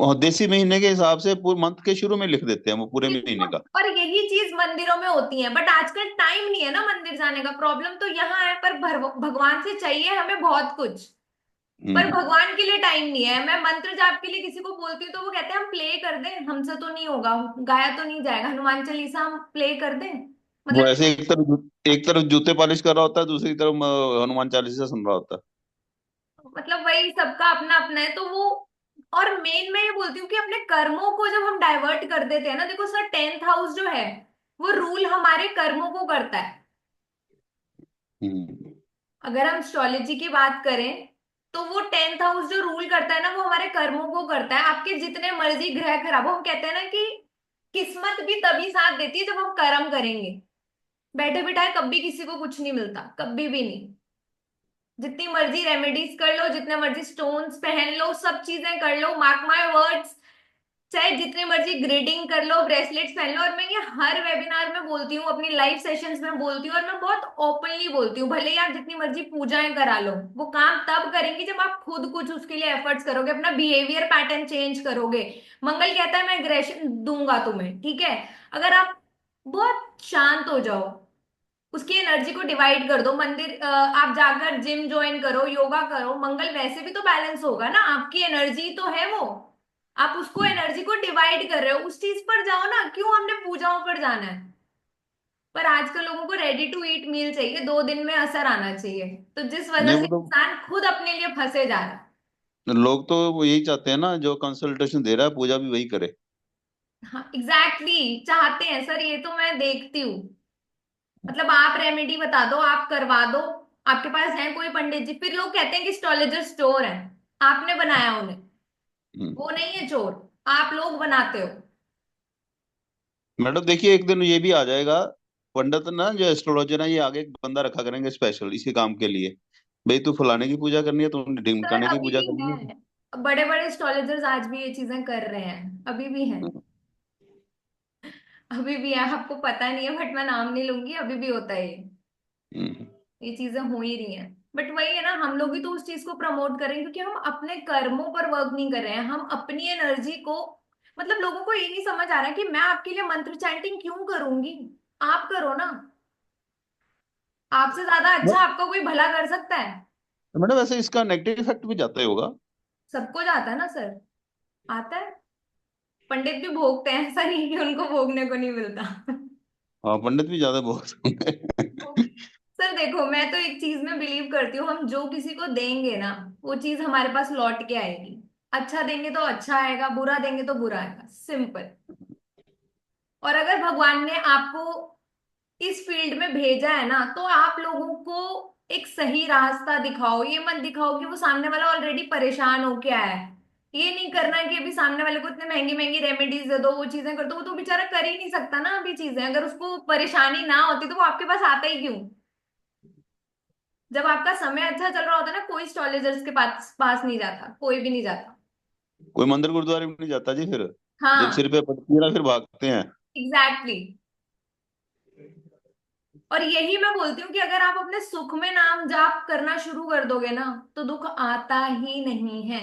और देसी महीने के हिसाब से पूरे मंथ के शुरू में लिख देते हैं वो पूरे महीने का। और यही चीज मंदिरों में होती है। बट आजकल टाइम नहीं है ना मंदिर जाने का, प्रॉब्लम तो यहाँ है। पर भगवान से चाहिए हमें बहुत कुछ, पर हम्म। भगवान के लिए टाइम नहीं है। मैं मंत्र जाप के लिए किसी को बोलती हूँ, तो वो कहते हैं हम प्ले कर दें, हमसे तो नहीं होगा, गाया तो नहीं जाएगा, हनुमान चालीसा हम प्ले कर दें। वो मतलब ऐसे एक तरफ जूते पॉलिश कर रहा होता है, दूसरी तरफ हनुमान चालीसा सुन रहा होता वही सबका अपना अपना है, तो वो। और मेन मैं ये बोलती हूँ कि अपने कर्मों को जब हम डाइवर्ट कर देते हैं ना, देखो सर, 10th हाउस जो है वो रूल हमारे कर्मों को करता है। है। अगर हम एस्ट्रोलॉजी की बात करें, तो वो 10th हाउस जो रूल करता है ना, वो हमारे कर्मों को करता है। आपके जितने मर्जी ग्रह खराब हो, हम कहते हैं ना कि किस्मत भी तभी साथ देती है जब हम कर्म करेंगे। बैठे बिठाए कभी किसी को कुछ नहीं मिलता, कभी भी नहीं। जितनी मर्जी रेमेडीज कर लो, जितने मर्जी स्टोन्स पहन लो, सब चीजें कर लो, मार्क माय वर्ड्स, चाहे जितने मर्जी ग्रेडिंग कर लो, ब्रेसलेट्स पहन लो। और मैं ये हर वेबिनार में बोलती हूँ, अपनी लाइव सेशंस में बोलती हूँ, और मैं बहुत ओपनली बोलती हूँ। भले ही आप जितनी मर्जी पूजाएं करा लो, वो काम तब करेंगे जब आप खुद कुछ उसके लिए एफर्ट्स करोगे, अपना बिहेवियर पैटर्न चेंज करोगे। मंगल कहता है मैं एग्रेशन दूंगा तुम्हें, ठीक है? अगर आप बहुत शांत हो जाओ, उसकी एनर्जी को डिवाइड कर दो, आप जाकर जिम ज्वाइन करो, योगा करो, मंगल वैसे भी तो बैलेंस होगा ना, आपकी एनर्जी तो है वो। आप उसको एनर्जी को डिवाइड कर रहे हो, उस चीज पर जाओ ना, क्यों हमने पूजाओं पर जाना है? पर आजकल लोगों को रेडी टू ईट मील चाहिए, 2 दिन में असर आना चाहिए। तो जिस नहीं, वजह से वो तो इंसान खुद अपने लिए फंसे जा रहा है। लोग तो वो यही चाहते हैं ना, जो कंसल्टेशन दे रहा है पूजा भी वही करे। हाँ एग्जैक्टली, चाहते हैं सर, ये तो मैं देखती हूँ। मतलब आप रेमेडी बता दो, आप करवा दो, आपके पास है कोई पंडित जी, फिर लोग कहते हैं कि एस्ट्रोलॉजर्स चोर हैं। आपने बनाया उन्हें, हम्म। वो नहीं है चोर, आप लोग बनाते हो। मैडम देखिए, एक दिन ये भी आ जाएगा, पंडित ना जो एस्ट्रोलॉजर है ये आगे एक बंदा रखा करेंगे स्पेशल इसी काम के लिए। भाई तू फलाने की पूजा करनी है, तू सर ढिमकाने की अभी पूजा भी करनी है। है, बड़े बड़े एस्ट्रोलॉजर्स आज भी ये चीजें कर रहे हैं, अभी भी हैं। अभी भी है, आपको पता नहीं है, बट मैं नाम नहीं लूंगी, अभी भी होता है ये। हम्म। ये चीजें हो ही रही हैं। बट वही है ना, हम लोग भी तो उस चीज को प्रमोट करें, क्योंकि हम अपने कर्मों पर वर्क नहीं कर रहे हैं, हम अपनी एनर्जी को। मतलब लोगों को ये नहीं समझ आ रहा कि मैं आपके लिए मंत्र चैंटिंग क्यों करूंगी? आप करो ना। आपसे ज्यादा अच्छा आपका कोई भला कर सकता है? मैडम वैसे इसका नेगेटिव इफेक्ट भी जाता ही होगा। सबको जाता है ना सर, आता है। पंडित भी भोगते हैं, ऐसा नहीं कि उनको भोगने को नहीं मिलता। हाँ, पंडित भी ज्यादा बहुत सर देखो, मैं तो एक चीज में बिलीव करती हूँ, हम जो किसी को देंगे ना वो चीज हमारे पास लौट के आएगी। अच्छा देंगे तो अच्छा आएगा, बुरा देंगे तो बुरा आएगा, सिंपल। और अगर भगवान ने आपको इस फील्ड में भेजा है ना, तो आप लोगों को एक सही रास्ता दिखाओ। ये मत दिखाओ कि वो सामने वाला ऑलरेडी परेशान होके आया है। ये नहीं करना है कि अभी सामने वाले को इतने महंगी महंगी रेमेडीज दे दो, वो चीजें कर दो। वो तो बेचारा कर ही नहीं सकता ना अभी चीजें। अगर उसको परेशानी ना होती तो वो आपके पास आता ही क्यों? जब आपका समय अच्छा चल रहा होता है ना, कोई एस्ट्रोलॉजर्स के पास पास नहीं जाता, कोई भी नहीं जाता। कोई मंदिर गुरुद्वारे में नहीं जाता जी फिर। जब हाँ, सिर पे पड़ती है ना फिर भागते हैं। एग्जैक्टली। और यही मैं बोलती हूँ कि अगर आप अपने सुख में नाम जाप करना शुरू कर दोगे ना, तो दुख आता ही नहीं है।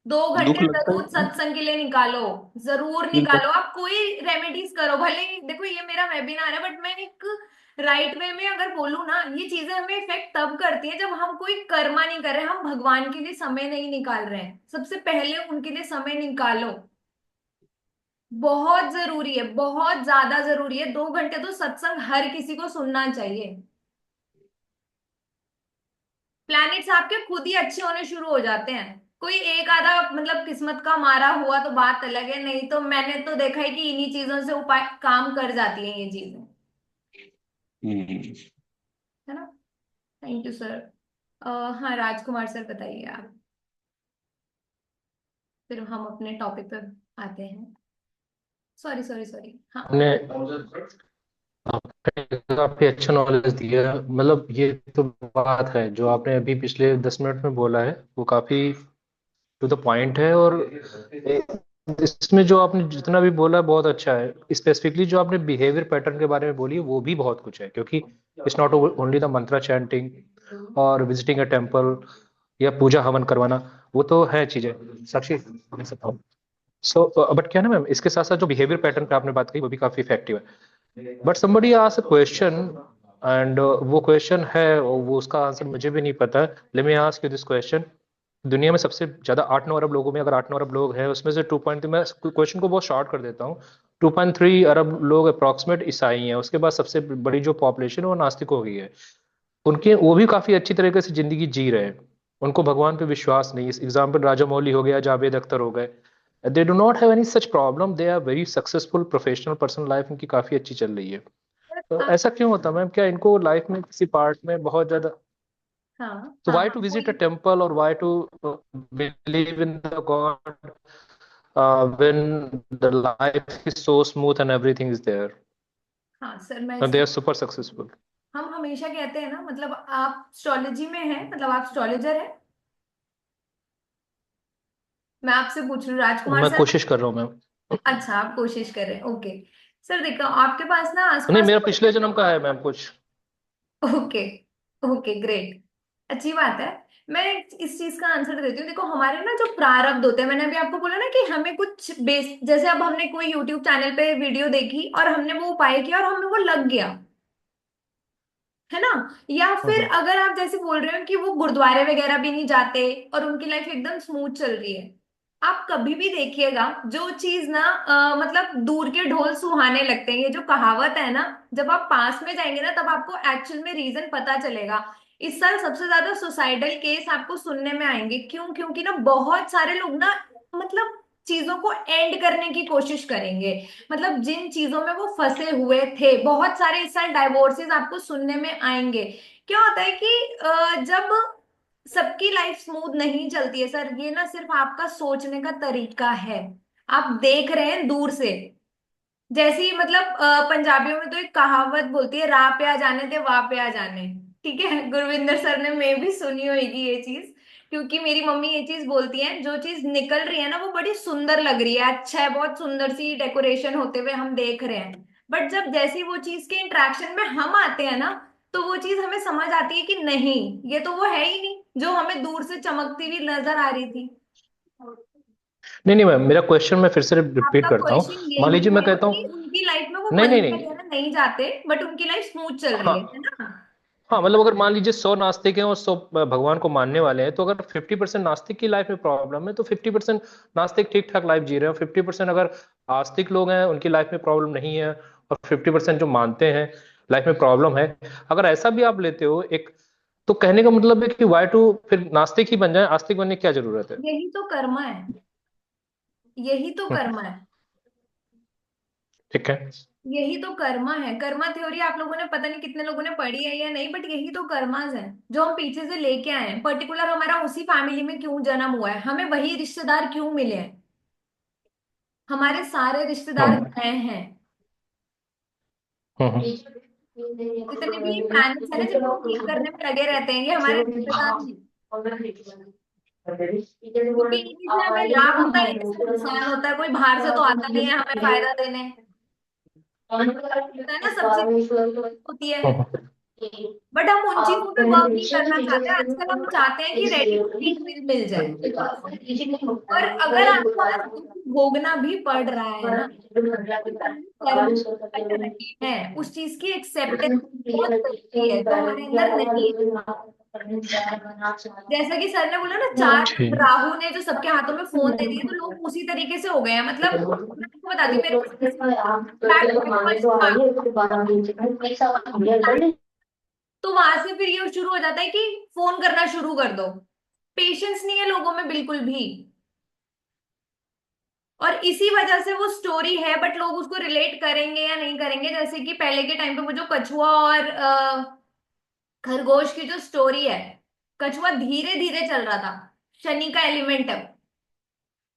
दो दुख घंटे लगता जरूर है सत्संग के लिए निकालो, जरूर कि निकालो। आप कोई रेमेडीज करो, भले ही देखो ये मेरा वेबिनार है, बट मैं एक राइट वे में अगर बोलूँ ना, ये चीजें हमें इफेक्ट तब करती है जब हम कोई कर्मा नहीं कर रहे, हम भगवान के लिए समय नहीं निकाल रहे हैं। सबसे पहले उनके लिए समय निकालो। बहुत जरूरी है, बहुत ज्यादा जरूरी है। 2 घंटे तो सत्संग हर किसी को सुनना चाहिए। प्लैनेट्स आपके खुद ही अच्छे होने शुरू हो जाते हैं। कोई एक आधा मतलब किस्मत का मारा हुआ तो बात अलग है, नहीं तो मैंने तो देखा है कि इन्हीं चीजों से उपाय काम कर जाती हैं ये चीजें। हम्म। है ना? Thank you sir. हाँ, राजकुमार सर बताइए आप, फिर हम अपने टॉपिक पे आते हैं। सॉरी सॉरी सॉरी, हाँ। आपने आपने काफी अच्छा नॉलेज दिया, मतलब ये तो बात है जो आपने अभी पिछले 10 मिनट में बोला है वो काफी टू द पॉइंट है। और इसमें जो आपने जितना भी बोला बहुत अच्छा है। स्पेसिफिकली जो आपने बिहेवियर पैटर्न के बारे में बोली वो भी बहुत कुछ है, क्योंकि it's not only the Mantra chanting और विजिटिंग अ टेम्पल या पूजा हवन करवाना, वो तो है चीजें। साक्षी मैं सकता हूँ। सो बट क्या ना मैम, इसके साथ साथ जो बिहेवियर पैटर्न पे आपने बात कही वो भी काफी इफेक्टिव है। But somebody asked a question and वो क्वेश्चन है और वो उसका आंसर मुझे भी नहीं पता। Let me ask you this question. दुनिया में सबसे ज्यादा 8-9 अरब लोगों में अगर 8-9 अरब लोग हैं, उसमें से 2. मैं क्वेश्चन को बहुत शॉर्ट कर देता हूँ। 2.3 अरब लोग अप्रोक्सीमेट ईसाई हैं, उसके बाद सबसे बड़ी जो पॉपुलेशन है वो नास्तिक हो गई है। उनके वो भी काफी अच्छी तरीके से जिंदगी जी रहे हैं, उनको भगवान पे विश्वास नहीं है। एग्जाम्पल राजा मौली हो गया, जावेद अख्तर हो गए। They do not have any such problem, they are very successful professional person, life उनकी काफी अच्छी चल रही है। तो आप, ऐसा क्यों होता मैम? क्या इनको लाइफ में किसी पार्ट में बहुत ज्यादा, हाँ so हाँ why हाँ, to visit a कोई। temple or why to believe in the God when the life is so smooth and everything is there हाँ सर, मैं and they इसका, are super successful? हम हमेशा कहते हैं ना, मतलब आप एस्ट्रोलॉजी में हैं, मतलब आप एस्ट्रोलॉजर हैं। मैं आपसे पूछ रही हूँ राजकुमार मैं सर। कोशिश कर रहा हूँ मैम। अच्छा, आप कोशिश कर रहे हैं, ओके। सर देखो, आपके पास ना नहीं, आसपास मेरा कोई। पिछले जन्म का है मैम कुछ। ओके, ओके ग्रेट, अच्छी बात है। मैं इस चीज का आंसर देती हूँ। देखो, हमारे ना जो प्रारब्ध होते हैं, मैंने अभी आपको बोला ना कि हमें कुछ बेस, जैसे अब हमने कोई यूट्यूब चैनल पे वीडियो देखी और हमने वो उपाय किया और हमें वो लग गया, है ना? या फिर हम्म। अगर आप जैसे बोल रहे हो कि वो गुरुद्वारे वगैरह भी नहीं जाते और उनकी लाइफ एकदम स्मूथ चल रही है, आप कभी भी देखिएगा जो चीज ना मतलब दूर के ढोल सुहाने लगते हैं, ये जो कहावत है ना, जब आप पास में जाएंगे ना तब आपको एक्चुअल में रीजन पता चलेगा। इस साल सबसे ज्यादा सुसाइडल केस आपको सुनने में आएंगे। क्यों? क्योंकि ना बहुत सारे लोग ना, मतलब चीजों को एंड करने की कोशिश करेंगे। मतलब जिन चीजों में वो फंसे हुए थे, बहुत सारे इस साल डाइवोर्सेस आपको सुनने में आएंगे। क्या होता है कि जब सबकी लाइफ स्मूथ नहीं चलती है सर, ये ना सिर्फ आपका सोचने का तरीका है। आप देख रहे हैं दूर से। जैसी मतलब पंजाबियों में तो एक कहावत बोलती है, राह पे आ जाने थे वाह पे आ जाने। ठीक है, गुरविंदर सर ने मैं भी सुनी होगी ये चीज, क्योंकि मेरी मम्मी ये चीज बोलती है, जो चीज निकल रही है ना वो बड़ी सुंदर लग रही है, अच्छा है, बहुत सुंदर सी डेकोरेशन होते हुए हम देख रहे हैं। बट जब जैसी वो चीज के इंटरेक्शन में हम आते हैं ना, तो वो चीज हमें समझ आती है कि नहीं, ये तो वो है ही नहीं जो हमें दूर से चमकती हुई नजर आ रही थी। नहीं नहीं मैम, मेरा क्वेश्चन मैं फिर से रिपीट आपका करता हूँ। क्वेश्चन मान यही लीजिए मैं है कहता कि हूँ, उनकी लाइफ में वो नहीं नहीं मंदिर नहीं, वगैरह नहीं जाते, बट उनकी लाइफ स्मूथ चल रही है हाँ ना? हाँ मतलब अगर मान लीजिए 100 नास्तिक हैं और 100 भगवान को मानने वाले हैं, तो अगर 50% नास्तिक की लाइफ में प्रॉब्लम है तो 50% नास्तिक ठीक ठाक लाइफ जी रहे हैं, और 50% अगर आस्तिक लोग हैं उनकी लाइफ में प्रॉब्लम नहीं है, और 50% जो मानते हैं लाइफ में प्रॉब्लम है। अगर ऐसा भी आप लेते हो एक, तो कहने का मतलब है कि वाई टू फिर नास्तिक ही बन जाए, आस्तिक बनने की क्या जरूरत है? यही तो कर्म है, यही तो हम्म, कर्म है, ठीक है। यही तो कर्मा है। कर्मा थ्योरी आप लोगों ने पता नहीं कितने लोगों ने पढ़ी है या नहीं, बट यही तो कर्माज है जो हम पीछे से लेके आए हैं। पर्टिकुलर हमारा उसी फैमिली में क्यों जन्म हुआ है, हमें वही रिश्तेदार क्यों मिले हैं, हमारे सारे रिश्तेदार हम्म गए हैं। हम्म जितने भी प्लैनेट्स है ना जिनको हम ठीक करने में लगे रहते हैं, ये हमारे रिश्तेदार हैं। क्योंकि इन्हीं से हमें लाभ होता है, इन्हीं से नुकसान होता है। कोई बाहर से तो आता नहीं है हमें फायदा देने, होता है ना, सब चीज होती है। हम्म बट हम उन चीजों पे वर्क नहीं करना चाहते। आजकल हम चाहते हैं कि रेडी टू ईट मील मिल जाए। और अगर आपको अगर दुख भोगना भी पड़ रहा है ना, कर्म कर रहे हैं, उस चीज की एक्सेप्टेंस बहुत जरूरी है जो हमारे अंदर नहीं है। जैसा कि सर ने बोला ना, चार ठीक। राहु ने जो सबके हाथों में फोन दे दिए, तो लोग उसी तरीके से हो गए हैं। मतलब मैं आपको बताती हूँ, मेरे पास फ्लैट ब्रेकफास्ट था, तो वहां से फिर ये शुरू हो जाता है कि फोन करना शुरू कर दो। पेशेंस नहीं है लोगों में बिल्कुल भी। और इसी वजह से वो स्टोरी है, बट लोग उसको रिलेट करेंगे या नहीं करेंगे। जैसे कि पहले के टाइम पे वो जो कछुआ और खरगोश की जो स्टोरी है, कछुआ धीरे धीरे चल रहा था, शनि का एलिमेंट है,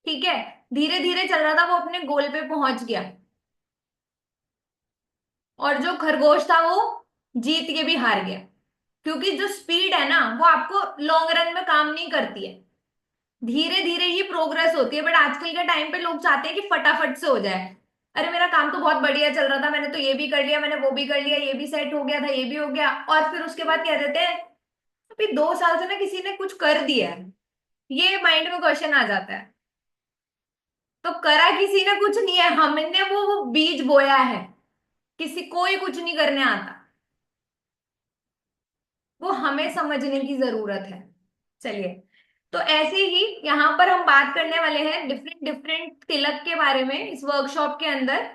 ठीक है, धीरे धीरे चल रहा था, वो अपने गोल पे पहुंच गया। और जो खरगोश था वो जीत के भी हार गया। क्योंकि जो स्पीड है ना, वो आपको लॉन्ग रन में काम नहीं करती है, धीरे धीरे ही प्रोग्रेस होती है। बट आजकल के टाइम पे लोग चाहते हैं कि फटाफट से हो जाए। अरे मेरा काम तो बहुत बढ़िया चल रहा था, मैंने तो ये भी कर लिया, मैंने वो भी कर लिया, ये भी सेट हो गया था, ये भी हो गया, और फिर उसके बाद कह देते हैं अभी 2 साल से ना किसी ने कुछ कर दिया है। ये माइंड में क्वेश्चन आ जाता है। तो करा किसी ने कुछ नहीं है, हमने वो बीज बोया है। किसी कोई कुछ नहीं करने आता, वो हमें समझने की जरूरत है। चलिए, तो ऐसे ही यहाँ पर हम बात करने वाले हैं डिफरेंट डिफरेंट तिलक के बारे में इस वर्कशॉप के अंदर।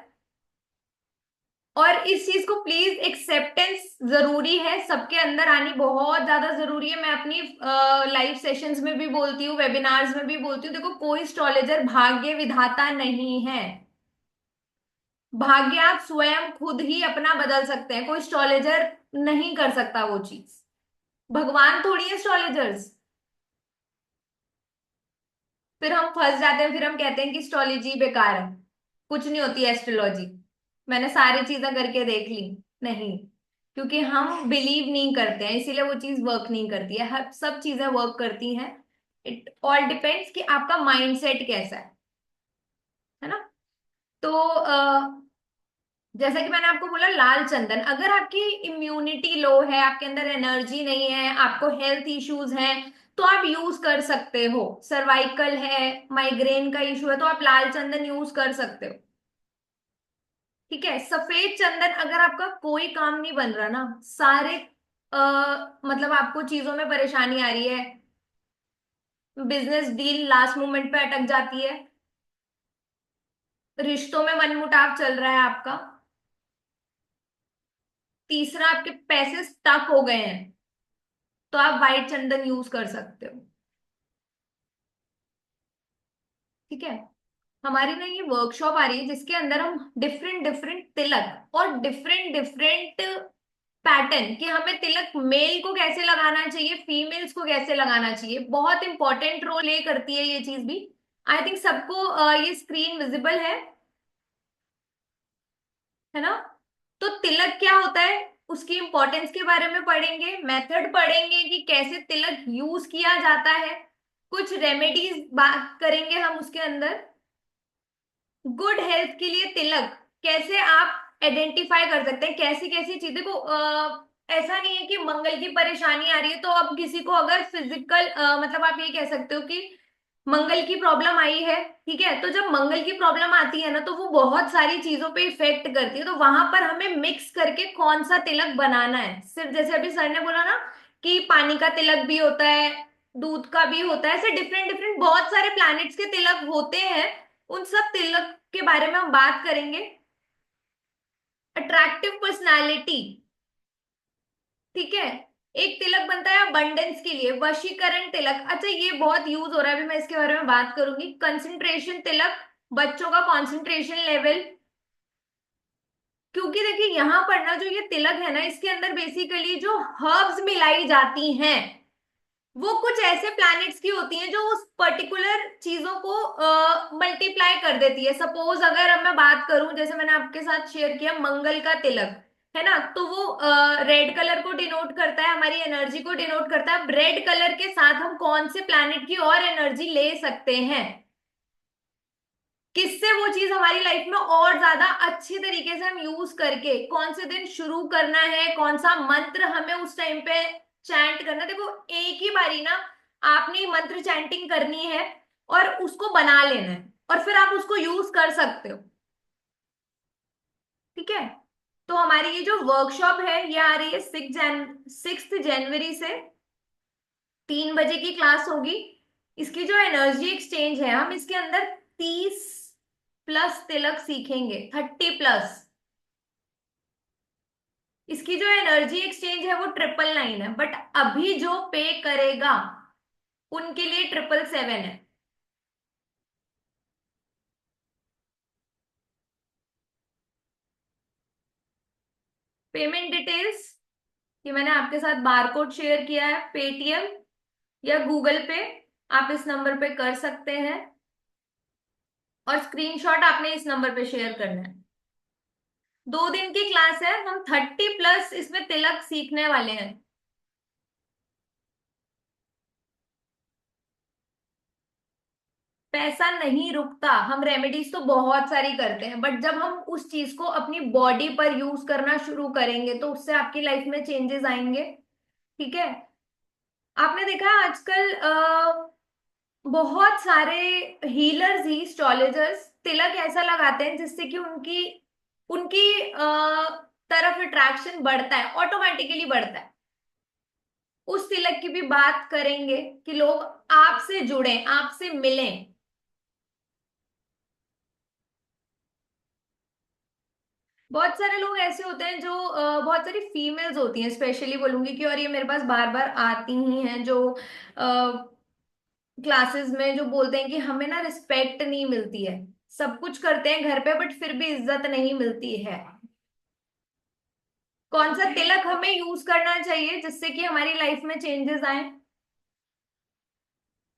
और इस चीज को प्लीज, एक्सेप्टेंस जरूरी है, सबके अंदर आनी बहुत ज्यादा जरूरी है। मैं अपनी लाइव सेशंस में भी बोलती हूँ, वेबिनार्स में भी बोलती हूँ, देखो कोई एस्ट्रोलॉजर भाग्य विधाता नहीं है। भाग्य आप स्वयं खुद ही अपना बदल सकते हैं, कोई एस्ट्रोलॉजर नहीं कर सकता वो चीज। भगवान थोड़ी है एस्ट्रोलॉजर्स। फिर हम फंस जाते हैं, फिर हम कहते हैं कि एस्ट्रोलॉजी बेकार है, कुछ नहीं होती एस्ट्रोलॉजी, मैंने सारी चीजें करके देख ली। नहीं, क्योंकि हम बिलीव नहीं करते हैं, इसीलिए वो चीज वर्क नहीं करती है। हर सब चीजें वर्क करती हैं। इट ऑल डिपेंड्स कि आपका माइंडसेट कैसा है ना। तो जैसा कि मैंने आपको बोला, लाल चंदन, अगर आपकी इम्यूनिटी लो है, आपके अंदर एनर्जी नहीं है, आपको हेल्थ इश्यूज हैं, तो आप यूज कर सकते हो। सर्वाइकल है, माइग्रेन का इशू है, तो आप लाल चंदन यूज कर सकते हो। ठीक है, सफेद चंदन, अगर आपका कोई काम नहीं बन रहा ना, सारे मतलब आपको चीजों में परेशानी आ रही है, बिजनेस डील लास्ट मोमेंट पे अटक जाती है, रिश्तों में मनमुटाव चल रहा है आपका, तीसरा आपके पैसे स्टक हो गए हैं, तो आप व्हाइट चंदन यूज कर सकते हो। ठीक है, हमारी ना ये वर्कशॉप आ रही है जिसके अंदर हम डिफरेंट डिफरेंट तिलक और डिफरेंट डिफरेंट पैटर्न, कि हमें तिलक मेल को कैसे लगाना चाहिए, फीमेल्स को कैसे लगाना चाहिए, बहुत इंपॉर्टेंट रोल प्ले करती है ये चीज भी। आई थिंक सबको ये स्क्रीन विजिबल है ना। तो तिलक क्या होता है, उसकी इंपॉर्टेंस के बारे में पढ़ेंगे, मेथड पढ़ेंगे कि कैसे तिलक यूज किया जाता है, कुछ रेमेडीज बात करेंगे हम उसके अंदर। गुड हेल्थ के लिए तिलक कैसे आप आइडेंटिफाई कर सकते हैं, कैसी कैसी चीजें को ऐसा नहीं है कि मंगल की परेशानी आ रही है तो अब किसी को अगर फिजिकल मतलब आप ये कह सकते हो कि मंगल की प्रॉब्लम आई है, ठीक है, तो जब मंगल की प्रॉब्लम आती है ना तो वो बहुत सारी चीजों पे इफेक्ट करती है, तो वहां पर हमें मिक्स करके कौन सा तिलक बनाना है। सिर्फ जैसे अभी सर ने बोला ना कि पानी का तिलक भी होता है, दूध का भी होता है, ऐसे डिफरेंट डिफरेंट बहुत सारे प्लैनेट्स के तिलक होते हैं। उन सब तिलक के बारे में हम बात करेंगे। अट्रैक्टिव पर्सनालिटी, ठीक है। एक तिलक बनता है अबंडेंस के लिए, वशीकरण तिलक, अच्छा ये बहुत यूज हो रहा है, अभी मैं इसके बारे में बात करूंगी। कंसंट्रेशन तिलक, बच्चों का कंसंट्रेशन लेवल, क्योंकि देखिए यहाँ पर ना जो ये तिलक है ना इसके अंदर बेसिकली जो हर्ब्स मिलाई जाती हैं वो कुछ ऐसे प्लैनेट्स की होती हैं जो उस पर्टिकुलर चीजों को मल्टीप्लाई कर देती है। सपोज अगर अब मैं बात करूं, जैसे मैंने आपके साथ शेयर किया मंगल का तिलक, है ना, तो वो रेड कलर को डिनोट करता है, हमारी एनर्जी को डिनोट करता है। अब रेड कलर के साथ हम कौन से प्लैनेट की और एनर्जी ले सकते हैं, किससे वो चीज हमारी लाइफ में और ज्यादा अच्छे तरीके से हम यूज करके, कौन से दिन शुरू करना है, कौन सा मंत्र हमें उस टाइम पे चैंट करना है। देखो एक ही बारी ना आपने मंत्र चैंटिंग करनी है और उसको बना लेना है और फिर आप उसको यूज कर सकते हो, ठीक है। तो हमारी ये जो वर्कशॉप है ये आ रही है 6 जनवरी से, 3 बजे की क्लास होगी। इसकी जो एनर्जी एक्सचेंज है हम इसके अंदर 30+ तिलक सीखेंगे, 30+। इसकी जो एनर्जी एक्सचेंज है वो 999 है, बट अभी जो पे करेगा उनके लिए 777 है। पेमेंट डिटेल्स ये मैंने आपके साथ बारकोड शेयर किया है, पेटीएम या गूगल पे आप इस नंबर पे कर सकते हैं और स्क्रीनशॉट आपने इस नंबर पे शेयर करना है। 2 दिन की क्लास है, हम 30+ इसमें तिलक सीखने वाले हैं। पैसा नहीं रुकता, हम रेमेडीज तो बहुत सारी करते हैं बट जब हम उस चीज को अपनी बॉडी पर यूज करना शुरू करेंगे तो उससे आपकी लाइफ में चेंजेस आएंगे, ठीक है। आपने देखा है आजकल बहुत सारे हीलर्स ही एस्ट्रोलॉजर्स तिलक ऐसा लगाते हैं जिससे कि उनकी उनकी तरफ अट्रैक्शन बढ़ता है, ऑटोमेटिकली बढ़ता है। उस तिलक की भी बात करेंगे कि लोग आपसे जुड़ें, आपसे मिलें। बहुत सारे लोग ऐसे होते हैं जो बहुत सारी फीमेल्स होती हैं स्पेशली बोलूंगी कि, और ये मेरे पास बार बार आती ही हैं जो क्लासेस में जो बोलते हैं कि हमें ना रिस्पेक्ट नहीं मिलती है, सब कुछ करते हैं घर पे बट फिर भी इज्जत नहीं मिलती है। कौन सा तिलक हमें यूज करना चाहिए जिससे कि हमारी लाइफ में चेंजेस आए।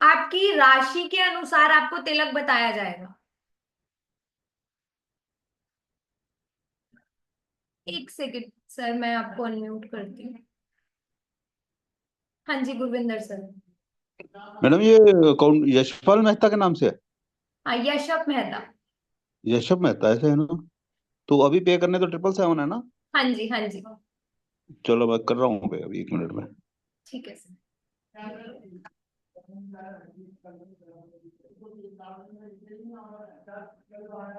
आपकी राशि के अनुसार आपको तिलक बताया जाएगा। एक सेकेंड सर, मैं आपको अनम्यूट करती हूँ। हाँ जी गुरविंदर सर। मैडम ये कौन यशपाल मेहता के नाम से है? हाँ यशप मेहता। यशप मेहता ऐसे है ना? तो अभी पे करने तो 777 है ना? हाँ जी हाँ जी। चलो मैं कर रहा हूँ पे अभी 1 मिनट में। ठीक है सर।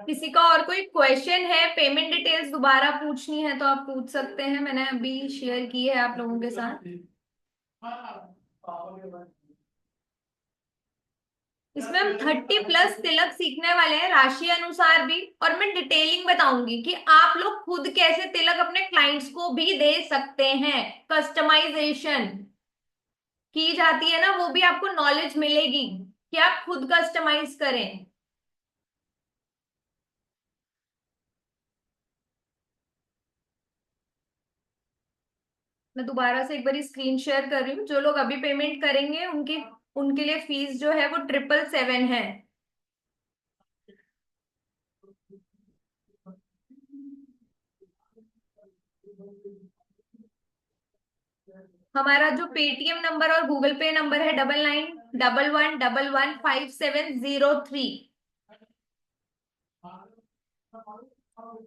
किसी का और कोई क्वेश्चन है, पेमेंट डिटेल्स दोबारा पूछनी है तो आप पूछ सकते हैं, मैंने अभी शेयर की है आप लोगों के साथ। इसमें हम 30+ तिलक सीखने वाले हैं राशि अनुसार भी, और मैं डिटेलिंग बताऊंगी कि आप लोग खुद कैसे तिलक अपने क्लाइंट्स को भी दे सकते हैं। कस्टमाइजेशन की जाती है ना, वो भी आपको नॉलेज मिलेगी कि आप खुद कस्टमाइज करें। मैं दोबारा से एक बार स्क्रीन शेयर कर रही हूँ, जो लोग अभी पेमेंट करेंगे उनकी उनके लिए फीस जो है वो 777 है। हमारा जो पेटीएम नंबर और गूगल पे नंबर है 9911115703,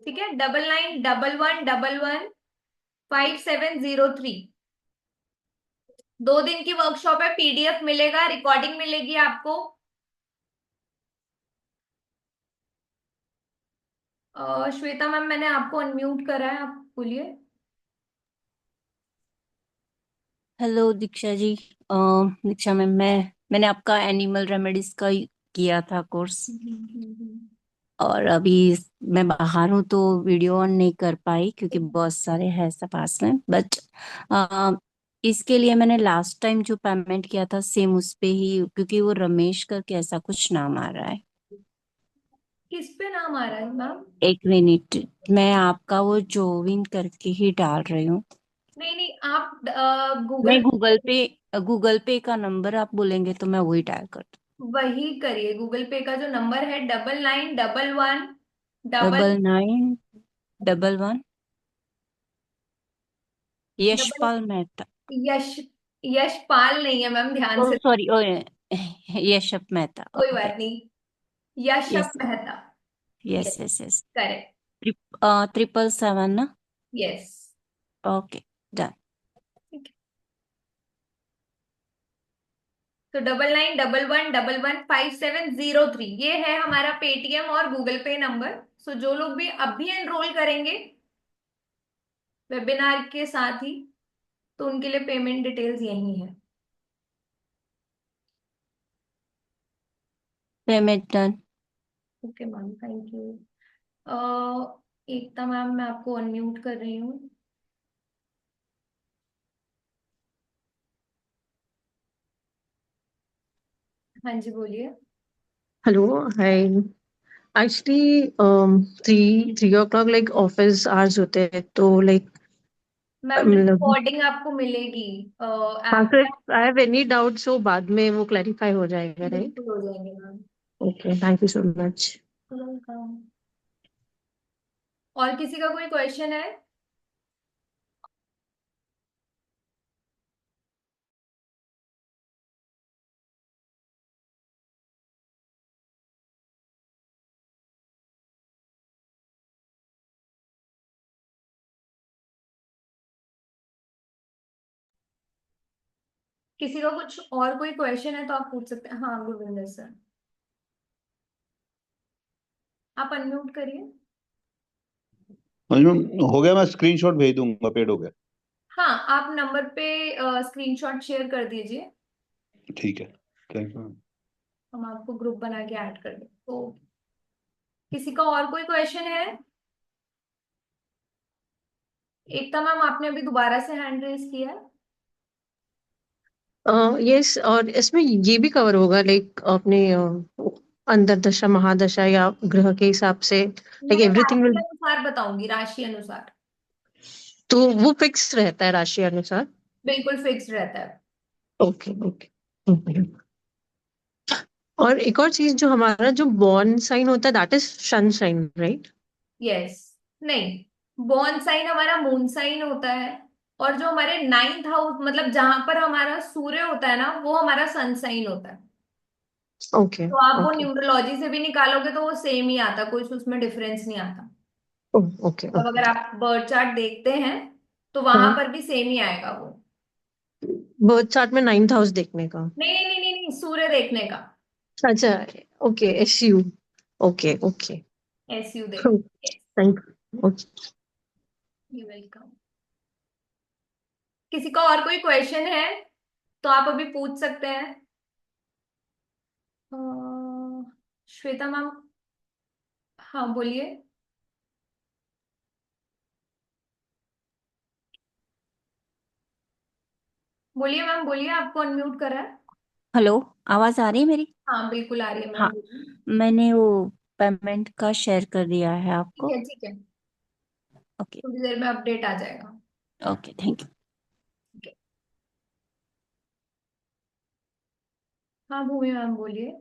ठीक है, 9911115703। 2 दिन की वर्कशॉप है, पीडीएफ मिलेगा, रिकॉर्डिंग मिलेगी आपको, श्वेता मैम, मैंने आपको अनम्यूट करा है, आप बोलिए। हेलो दीक्षा जी। दीक्षा मैम, मैंने आपका एनिमल रेमेडीज का किया था कोर्स, और अभी मैं बाहर हूँ तो वीडियो ऑन नहीं कर पाई क्योंकि बहुत सारे हैं सब पास में। बट इसके लिए मैंने लास्ट टाइम जो पेमेंट किया था सेम उस पे ही, क्योंकि वो रमेश करके ऐसा कुछ नाम आ रहा है। किस पे नाम आ रहा है मैम? एक मिनट, मैं आपका वो जोविन करके ही डाल रही हूँ। नहीं नहीं, आप नहीं, गूगल गूगल पे का नंबर आप बोलेंगे तो मैं वही डायल कर वही करिए। गूगल पे का जो नंबर है 9911 दूँ। Double 9911 double Yashpal Mehta. यश यशपाल नहीं है मैम, ध्यान ओ से। सॉरी, ओ यशप मेहता। कोई ओके। बात नहीं। यशप yes Mehta. Yes yes, yes yes. Correct. 777 ना? यस। Okay, done. तो 9911115703 ये है हमारा पेटीएम और गूगल पे नंबर। सो जो लोग भी अभी एनरोल करेंगे वेबिनार के साथ ही, तो उनके लिए पेमेंट डिटेल्स यही है। Payment done. Okay ma'am, thank you. Ekta ma'am, मैं आपको अनम्यूट कर रही हूँ। हाँ जी, बोलिए। Hello, hi. Actually, 3 o'clock like office hours होते हैं तो like मैम मतलब रिकॉर्डिंग आपको मिलेगी हाँ ऐप सर, पे। I have any doubts so बाद में वो clarify हो जाएगा, right? बिल्कुल हो जाएंगे ma'am. Okay, thank you so much. Welcome. और किसी का कोई क्वेश्चन है? किसी का कुछ और कोई क्वेश्चन है तो आप पूछ सकते हैं। हाँ, गुरविंदर सर, आप अनम्यूट करिए। हो गया, मैं स्क्रीनशॉट भेज दूंगा, पेड हो गया। हाँ, आप नंबर पे स्क्रीनशॉट शेयर कर दीजिए। ठीक है, थैंक यू। हम आपको ग्रुप बना के ऐड कर दें। तो किसी का और कोई क्वेश्चन है? एकता मैम, आपने अभी दोबारा से हैंड रेज किया है। Yes, और इसमें ये भी कवर होगा like अपने अंदर दशा महादशा या ग्रह के हिसाब से like मैं everything राशि will, अनुसार बताऊंगी, राशि अनुसार। तो वो फिक्स रहता है राशि अनुसार। बिल्कुल फिक्स रहता है। Okay okay. और एक और चीज, जो हमारा जो बॉर्न साइन होता है that is sun sign, right? Yes. नहीं, बॉर्न साइन हमारा मून साइन होता है। और जो हमारे नाइन्थ हाउस, मतलब जहां पर हमारा सूर्य होता है ना, वो हमारा सन साइन होता है। ओके तो आप वो ओके न्यूमरोलॉजी से भी निकालोगे तो वो सेम ही आता, कुछ उसमें डिफरेंस नहीं आता। ओके अब ओके। अगर आप बर्थ चार्ट देखते हैं तो वहां पर भी सेम ही आएगा वो। बर्थ चार्ट में 9th हाउस देखने का? नहीं नहीं नहीं नहीं नहीं, सूर्य देखने का। अच्छा, okay, SU। Okay okay. SU देख। Yes. Thank you. Okay. You welcome. किसी का और कोई क्वेश्चन है तो आप अभी पूछ सकते हैं। अ, श्वेता मैम, हाँ बोलिए। बोलिए मैम, बोलिए, आपको अनम्यूट करा है। हेलो, आवाज आ रही है मेरी? हाँ बिल्कुल आ रही है मैम, हाँ, बोलिए। मैंने वो पेमेंट का शेयर कर दिया है ठीक आपको। है, ठीक है। ओके थोड़ी देर में अपडेट आ जाएगा। Okay, thank you. ठीक है। हाँ भूमि मैम, बोलिए।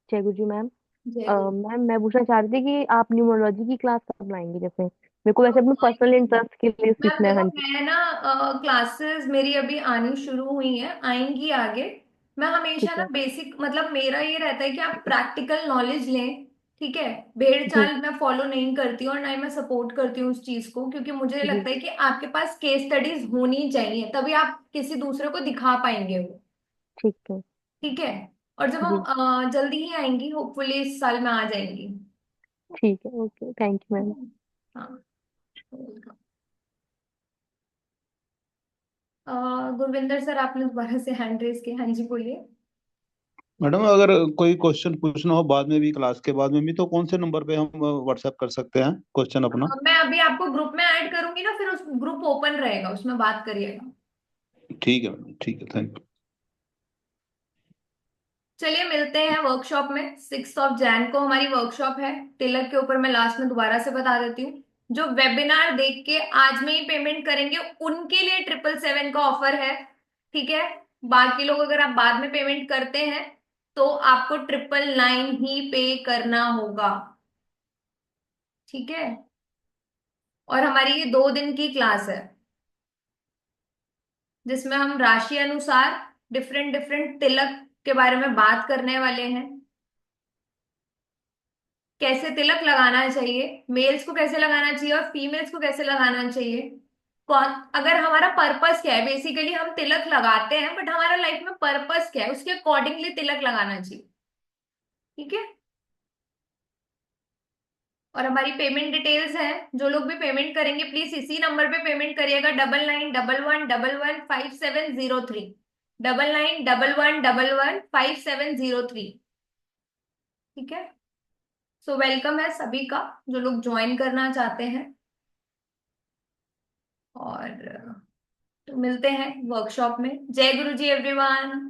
जय गुरु जी मैम। जय गुरु। मैम मैं पूछना चाह रही थी कि आप न्यूमरोलॉजी की क्लास कब लाएंगे? जैसे मेरे को वैसे अपने पर्सनल आएंगे इंटरेस्ट के लिए मैम, सीखना है। देखो हाँ जी। मैं ना क्लासेस मेरी अभी आनी शुरू हुई हैं, आएंगी आगे। मैं हमेशा ठीक ना है। बेसिक, मतलब मेरा ये रहता है कि आप प्रैक्टिकल नॉलेज लें। ठीक है। भेड़ जी चाल मैं फॉलो नहीं करती हूँ और ना ही मैं सपोर्ट करती हूँ उस चीज को, क्योंकि मुझे जी। लगता है कि आपके पास केस स्टडीज होनी चाहिए, तभी आप किसी दूसरे को दिखा पाएंगे वो। ठीक है। ठीक है। और जब जी हम जल्दी ही आएंगी, होपफुली इस साल में आ जाएंगी। जल्दी ही आएंगी, होपफुली इस साल में आ जाएंगी। ठीक है, ओके, थैंक यू मैम। हाँ। गुरविंदर सर, आपने दोबारा से हैंड रेस किया। हाँ जी, बोलिए। मैडम, अगर कोई क्वेश्चन पूछना हो बाद में भी, क्लास के बाद में भी, तो कौन से नंबर पे हम व्हाट्सएप कर सकते हैं क्वेश्चन अपना? मैं अभी आपको ग्रुप में ऐड करूंगी ना, फिर उस ग्रुप ओपन रहेगा, उसमें बात करिएगा। ठीक है मैडम, ठीक है, थैंक यू। चलिए मिलते हैं वर्कशॉप में। 6 जैन को हमारी वर्कशॉप है तिलक के ऊपर। मैं लास्ट में दोबारा से बता देती हूँ, जो वेबिनार देख के आज में ही पेमेंट करेंगे उनके लिए 777 का ऑफर है। ठीक है, बाकी लोग अगर आप बाद में पेमेंट करते हैं तो आपको 999 ही पे करना होगा। ठीक है, और हमारी ये 2 दिन की क्लास है, जिसमें हम राशि अनुसार डिफरेंट डिफरेंट तिलक के बारे में बात करने वाले हैं। कैसे तिलक लगाना चाहिए, मेल्स को कैसे लगाना चाहिए और फीमेल्स को कैसे लगाना चाहिए। कौन, अगर हमारा पर्पस क्या है, बेसिकली हम तिलक लगाते हैं बट हमारा लाइफ में पर्पस क्या है, उसके अकॉर्डिंगली तिलक लगाना चाहिए। ठीक है, और हमारी पेमेंट डिटेल्स हैं। जो लोग भी पेमेंट करेंगे प्लीज इसी नंबर पे पेमेंट करिएगा, 9911115703, 9911115703। ठीक है, सो वेलकम है सभी का, जो लोग ज्वाइन करना चाहते हैं। और तो मिलते हैं वर्कशॉप में। जय गुरु जी एवरीवन।